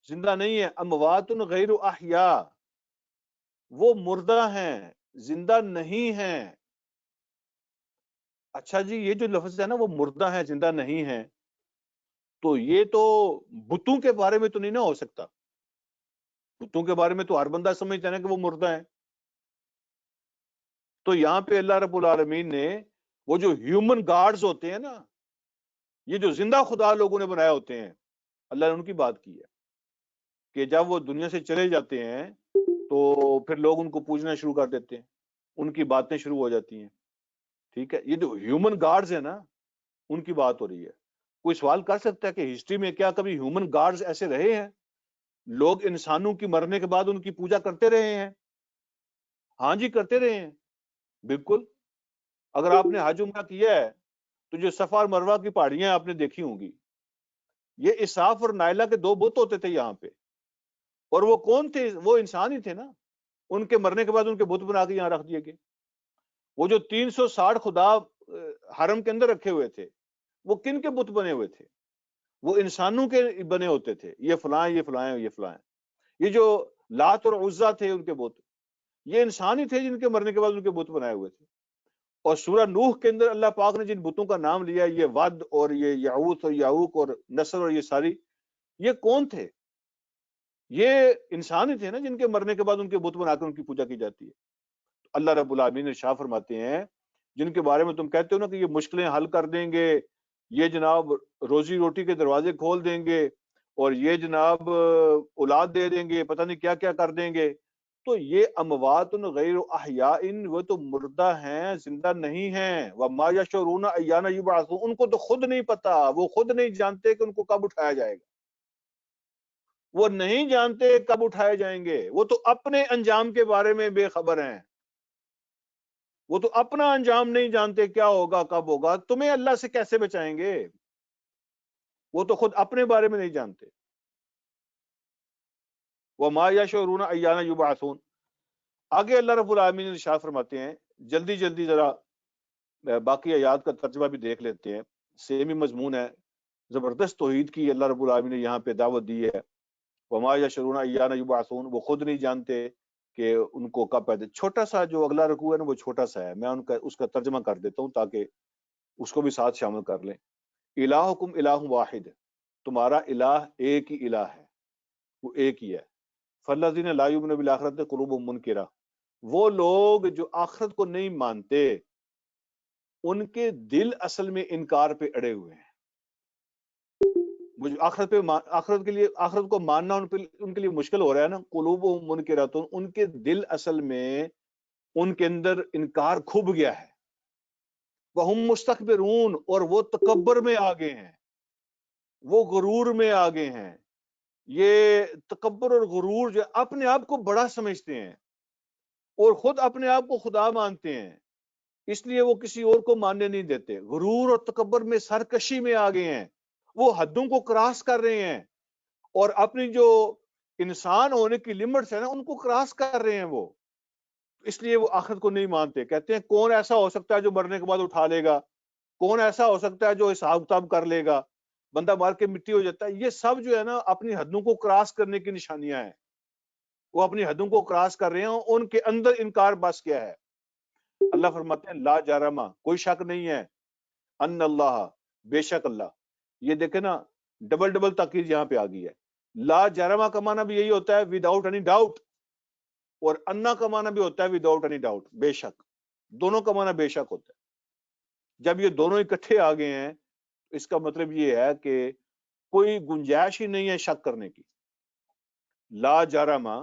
زندہ نہیں ہے. اموات غیر احیاء، وہ مردہ ہیں، زندہ نہیں ہیں. اچھا جی، یہ جو لفظ ہے نا وہ مردہ ہیں زندہ نہیں ہیں، تو یہ تو بتوں کے بارے میں تو نہیں نہ ہو سکتا. بتوں کے بارے میں تو ہر بندہ سمجھتا ہے نا کہ وہ مردہ ہیں. تو یہاں پہ اللہ رب العالمین نے وہ جو ہیومن گاڈز ہوتے ہیں نا، یہ جو زندہ خدا لوگوں نے بنائے ہوتے ہیں، اللہ نے ان کی بات کی ہے کہ جب وہ دنیا سے چلے جاتے ہیں تو پھر لوگ ان کو پوجنا شروع کر دیتے ہیں، ان کی باتیں شروع ہو جاتی ہیں. ٹھیک ہے، یہ جو ہیومن گاڈز ہیں نا ان کی بات ہو رہی ہے. کوئی سوال کر سکتا ہے کہ ہسٹری میں کیا کبھی ہیومن گاڈز ایسے رہے ہیں؟ لوگ انسانوں کی مرنے کے بعد ان کی پوجا کرتے رہے ہیں. ہاں جی، کرتے رہے ہیں، بالکل. اگر آپ نے حج عمرہ کیا ہے تو جو صفا اور مروہ کی پہاڑیاں آپ نے دیکھی ہوں گی، یہ اسحاق اور نائلہ کے دو بت ہوتے تھے یہاں پہ. اور وہ کون تھے؟ وہ انسان ہی تھے نا. ان کے مرنے کے بعد ان کے بت بنا کے یہاں رکھ دیے گئے. وہ جو 360 خدا حرم کے اندر رکھے ہوئے تھے، وہ کن کے بت بنے ہوئے تھے؟ وہ انسانوں کے بنے ہوتے تھے، یہ فلاں یہ فلاں یہ فلاں۔ یہ جو لات اور عزا تھے ان کے بت، یہ انسان ہی تھے جن کے مرنے کے بعد ان کے بت بنائے ہوئے تھے۔ اور سورہ نوح کے اندر اللہ پاک نے جن بتوں کا نام لیا، یہ ود اور یہ یعوث اور یعوق اور نصر اور یہ ساری، یہ کون تھے؟ یہ انسان ہی تھے نا جن کے مرنے کے بعد ان کے بت بنا کر ان کی پوجا کی جاتی ہے۔ اللہ رب العالمین ارشاد فرماتے ہیں جن کے بارے میں تم کہتے ہو نا کہ یہ مشکلیں حل کر دیں گے، یہ جناب روزی روٹی کے دروازے کھول دیں گے، اور یہ جناب اولاد دے دیں گے، پتہ نہیں کیا کیا کر دیں گے، تو یہ اموات غیر احیاء، وہ تو مردہ ہیں، زندہ نہیں ہیں۔ وما یشعرون ایان یبعثون، ان کو تو خود نہیں پتا، وہ خود نہیں جانتے کہ ان کو کب اٹھایا جائے گا، وہ نہیں جانتے کب اٹھائے جائیں گے، وہ تو اپنے انجام کے بارے میں بے خبر ہیں، وہ تو اپنا انجام نہیں جانتے کیا ہوگا کب ہوگا، تمہیں اللہ سے کیسے بچائیں گے؟ وہ تو خود اپنے بارے میں نہیں جانتے۔ وما یشعرون ایان یبعثون۔ آگے اللہ رب العالمین ارشاد فرماتے ہیں، جلدی جلدی ذرا باقی آیات کا ترجمہ بھی دیکھ لیتے ہیں، سیم ہی مضمون ہے، زبردست توحید کی اللہ رب العالمین نے یہاں پہ دعوت دی ہے۔ وما یشعرون ایان یبعثون، وہ خود نہیں جانتے کہ ان کو کب پیدا۔ چھوٹا سا جو اگلا رکوع ہے نا وہ چھوٹا سا ہے، میں اس کا ترجمہ کر دیتا ہوں تاکہ اس کو بھی ساتھ شامل کر لیں۔ الہکم الہ واحد، تمہارا الہ ایک ہی الہ ہے، وہ ایک ہی ہے۔ فالذین لا یؤمنون بالآخرۃ قلوبہم منکرہ، وہ لوگ جو آخرت کو نہیں مانتے ان کے دل اصل میں انکار پہ اڑے ہوئے ہیں۔ وہ جو آخرت کے لیے آخرت کو ماننا ان کے لیے مشکل ہو رہا ہے نا، قلوبہم منکرۃ، ان کے دل اصل میں ان کے اندر انکار کھب گیا ہے۔ وہم مستکبرون، اور وہ تکبر میں آگے ہیں، وہ غرور میں آگے ہیں۔ یہ تکبر اور غرور جو اپنے آپ کو بڑا سمجھتے ہیں اور خود اپنے آپ کو خدا مانتے ہیں، اس لیے وہ کسی اور کو ماننے نہیں دیتے۔ غرور اور تکبر میں سرکشی میں آگے ہیں، وہ حدوں کو کراس کر رہے ہیں، اور اپنی جو انسان ہونے کی لمٹس ہے نا ان کو کراس کر رہے ہیں وہ، اس لیے وہ آخرت کو نہیں مانتے۔ کہتے ہیں کون ایسا ہو سکتا ہے جو مرنے کے بعد اٹھا لے گا، کون ایسا ہو سکتا ہے جو حساب کتاب کر لے گا، بندہ مار کے مٹی ہو جاتا ہے۔ یہ سب جو ہے نا اپنی حدوں کو کراس کرنے کی نشانیاں ہیں، وہ اپنی حدوں کو کراس کر رہے ہیں، ان کے اندر انکار بس کیا ہے۔ اللہ فرماتے ہیں لا جرم، کوئی شک نہیں ہے، ان اللہ، بے شک اللہ۔ یہ دیکھیں نا ڈبل ڈبل تاکید یہاں پہ آ گئی ہے۔ لا جرم کا معنی بھی یہی ہوتا ہے وداؤٹ اینی ڈاؤٹ، اور انا کا معنی بھی ہوتا ہے وداؤٹ اینی ڈاؤٹ، بے شک، دونوں کا معنی بے شک ہوتا ہے۔ جب یہ دونوں اکٹھے آ گئے ہیں اس کا مطلب یہ ہے کہ کوئی گنجائش ہی نہیں ہے شک کرنے کی۔ لا جرما،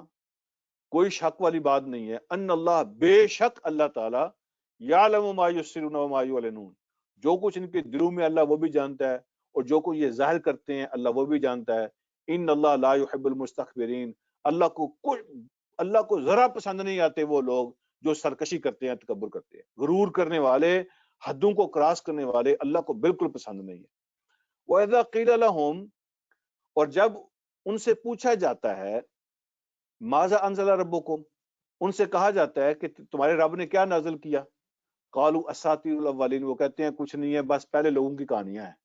کوئی شک والی بات نہیں ہے، ان اللہ، بے شک اللہ تعالی، یعلم ما یسرون وما یعلنون، جو کچھ ان کے دلوں میں اللہ وہ بھی جانتا ہے، اور جو کچھ یہ ظاہر کرتے ہیں اللہ وہ بھی جانتا ہے۔ ان اللہ لا يحب المستكبرین، اللہ کو ذرا پسند نہیں آتے وہ لوگ جو سرکشی کرتے ہیں، تکبر کرتے ہیں، غرور کرنے والے، حدوں کو کراس کرنے والے اللہ کو بالکل پسند نہیں ہے۔ وَإِذَا قِيلَ لَهُمْ، اور جب ان سے پوچھا جاتا ہے ماذا انزل ربکم، ان سے کہا جاتا ہے کہ تمہارے رب نے کیا نازل کیا، قالوا اساطیر الاولین، وہ کہتے ہیں کچھ نہیں ہے بس پہلے لوگوں کی کہانیاں ہیں۔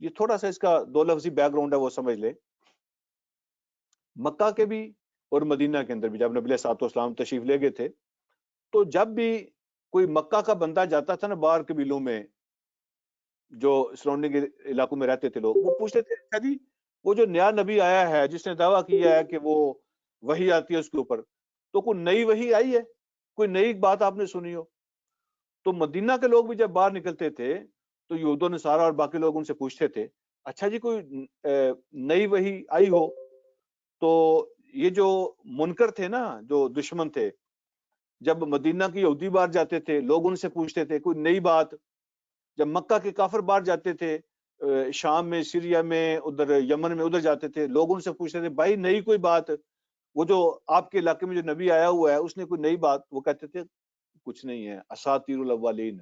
یہ تھوڑا سا اس کا دو لفظی بیک گراؤنڈ ہے وہ سمجھ لے۔ مکہ کے بھی اور مدینہ کے اندر بھی جب نبی علیہ السلام تشریف لے گئے تھے تو جب بھی کوئی مکہ کا بندہ جاتا تھا نا باہر قبیلوں میں جو سراؤنڈنگ علاقوں میں رہتے تھے لوگ، وہ پوچھتے تھے اچھا جی وہ جو نیا نبی آیا ہے جس نے دعویٰ کیا ہے کہ وہ وحی آتی ہے اس کے اوپر، تو کوئی نئی وحی آئی ہے، کوئی نئی بات آپ نے سنی ہو؟ تو مدینہ کے لوگ بھی جب باہر نکلتے تھے تو یہود و نصارہ اور باقی لوگ ان سے پوچھتے تھے اچھا جی کوئی نئی وحی آئی ہو؟ تو یہ جو منکر تھے نا، جو دشمن تھے، جب مدینہ کی یہودی باہر جاتے تھے لوگ ان سے پوچھتے تھے کوئی نئی بات، جب مکہ کے کافر باہر جاتے تھے شام میں، سیریا میں، ادھر یمن میں، ادھر جاتے تھے لوگ ان سے پوچھتے تھے بھائی نئی کوئی بات، وہ جو آپ کے علاقے میں جو نبی آیا ہوا ہے اس نے کوئی نئی بات؟ وہ کہتے تھے کچھ نہیں ہے، اساطیر الاولین،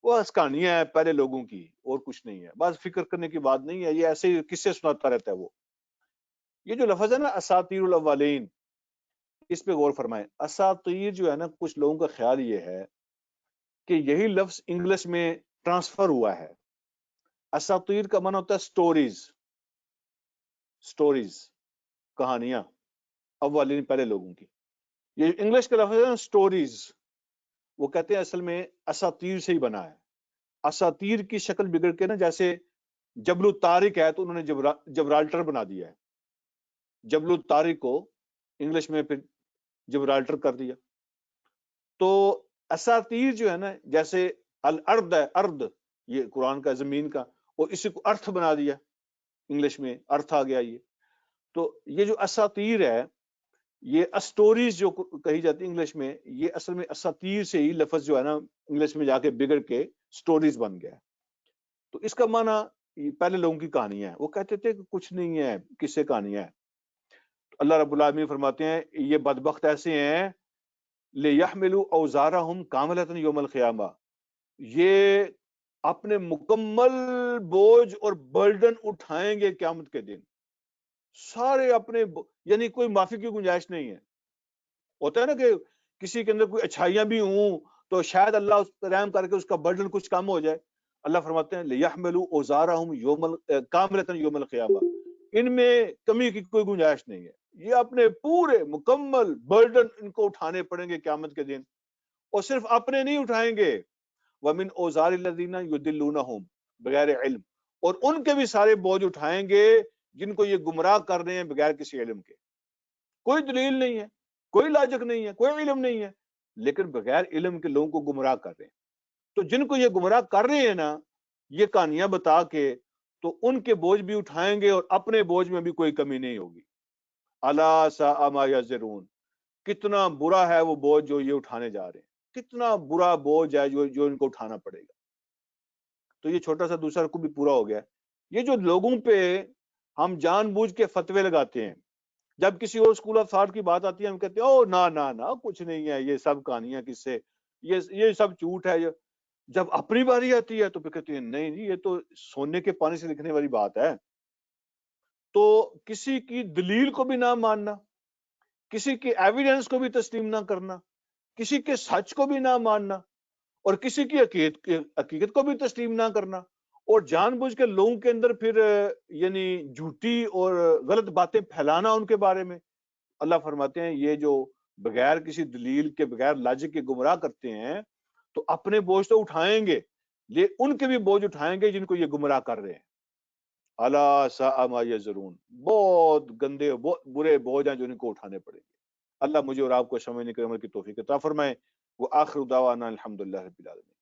وہ کہانیاں ہیں پہلے لوگوں کی اور کچھ نہیں ہے، بس فکر کرنے کی بات نہیں ہے، یہ ایسے ہی قصے سناتا رہتا ہے وہ۔ یہ جو لفظ ہے نا اساطیر الاولین، اس پہ غور فرمائیں۔ اساطیر جو ہے نا کچھ لوگوں کا خیال یہ ہے کہ یہی لفظ انگلش میں ٹرانسفر ہوا ہے، اساطیر کا معنی ہوتا ہے سٹوریز، سٹوریز، کہانیاں، اولین پہلے لوگوں کی. یہ انگلش کا لفظ ہے سٹوریز، وہ کہتے ہیں اصل میں اساطیر سے ہی بنا ہے. اساطیر کی شکل بگڑ کے نا، جیسے جبل الطارق ہے تو انہوں نے جبرالٹر بنا دیا ہے. جبل الطارق کو انگلش میں پھر جبرالٹر کر دیا. تو اساطیر جو ہے نا، جیسے الارض ہے، ارض یہ قرآن کا زمین کا، اور اسی کو ارتھ بنا دیا، انگلش میں ارتھ آ گیا. یہ تو یہ جو اساطیر ہے، یہ اسٹوریز جو کہی جاتی ہے انگلش میں، یہ اصل میں اساطیر سے ہی لفظ جو ہے نا انگلش میں جا کے بگڑ کے سٹوریز بن گیا. تو اس کا معنی پہلے لوگوں کی کہانیاں ہیں. وہ کہتے تھے کہ کچھ نہیں ہے، کس سے کہانیاں ہیں. اللہ رب العالمین فرماتے ہیں یہ بدبخت ایسے ہیں لِيَحْمِلُوا أَوْزَارَهُمْ كَامِلَةً يَوْمَ الْقِيَامَةِ، یہ اپنے مکمل بوجھ اور برڈن اٹھائیں گے قیامت کے دن. سارے اپنے یعنی کوئی معافی کی گنجائش نہیں ہے. ہوتا ہے نا کہ کسی کے اندر کوئی اچھائیاں بھی ہوں تو شاید اللہ اس پر رحم کر کے اس کا برڈن کچھ کم ہو جائے. اللہ فرماتے ہیں لِيَحْمِلُوا أَوْزَارَهُمْ كَامِلَةً يَوْمَ الْقِيَامَةِ، ان میں کمی کی کوئی گنجائش نہیں ہے. یہ اپنے پورے مکمل برڈن ان کو اٹھانے پڑیں گے قیامت کے دن، اور صرف اپنے نہیں اٹھائیں گے، وَمِنْ أَوْزَارِ الَّذِينَ يُضِلُّونَهُمْ بغیر علم، اور ان کے بھی سارے بوجھ اٹھائیں گے جن کو یہ گمراہ کر رہے ہیں بغیر کسی علم کے. کوئی دلیل نہیں ہے، کوئی لاجک نہیں ہے، کوئی علم نہیں ہے، لیکن بغیر علم کے لوگوں کو گمراہ کر رہے ہیں. تو جن کو یہ گمراہ کر رہے ہیں نا یہ کہانیاں بتا کے، تو ان کے بوجھ بھی اٹھائیں گے اور اپنے بوجھ میں بھی کوئی کمی نہیں ہوگی. الا ساء ما یزرون، کتنا برا ہے وہ بوجھ جو یہ اٹھانے جا رہے ہیں، کتنا برا بوجھ ہے جو ان کو اٹھانا پڑے گا. تو یہ چھوٹا سا دوسرا رکوع بھی پورا ہو گیا. یہ جو لوگوں پہ ہم جان بوجھ کے فتوے لگاتے ہیں، جب کسی اور اسکول آف تھاٹ کی بات آتی ہے ہم کہتے ہیں او نہ کچھ نہیں ہے، یہ سب کہانیاں کس سے، یہ سب جھوٹ ہے. جب اپنی باری آتی ہے تو پھر کہتے ہیں نہیں یہ تو سونے کے پانی سے لکھنے والی بات ہے. تو کسی کی دلیل کو بھی نہ ماننا، کسی کی ایویڈنس کو بھی تسلیم نہ کرنا، کسی کے سچ کو بھی نہ ماننا، اور کسی کی حقیقت کو بھی تسلیم نہ کرنا، اور جان بوجھ کے لوگوں کے اندر پھر یعنی جھوٹی اور غلط باتیں پھیلانا ان کے بارے میں. اللہ فرماتے ہیں یہ جو بغیر کسی دلیل کے، بغیر لاجک کے گمراہ کرتے ہیں تو اپنے بوجھ تو اٹھائیں گے، ان کے بھی بوجھ اٹھائیں گے جن کو یہ گمراہ کر رہے ہیں. الا ساء ما یزرون، بہت گندے بہت برے بوجھ ہیں جو ان کو اٹھانے پڑیں گے. اللہ مجھے اور آپ کو سمجھنے کے عمل کی توفیق عطا فرمائے. وآخر دعوانا الحمدللہ رب العالمین.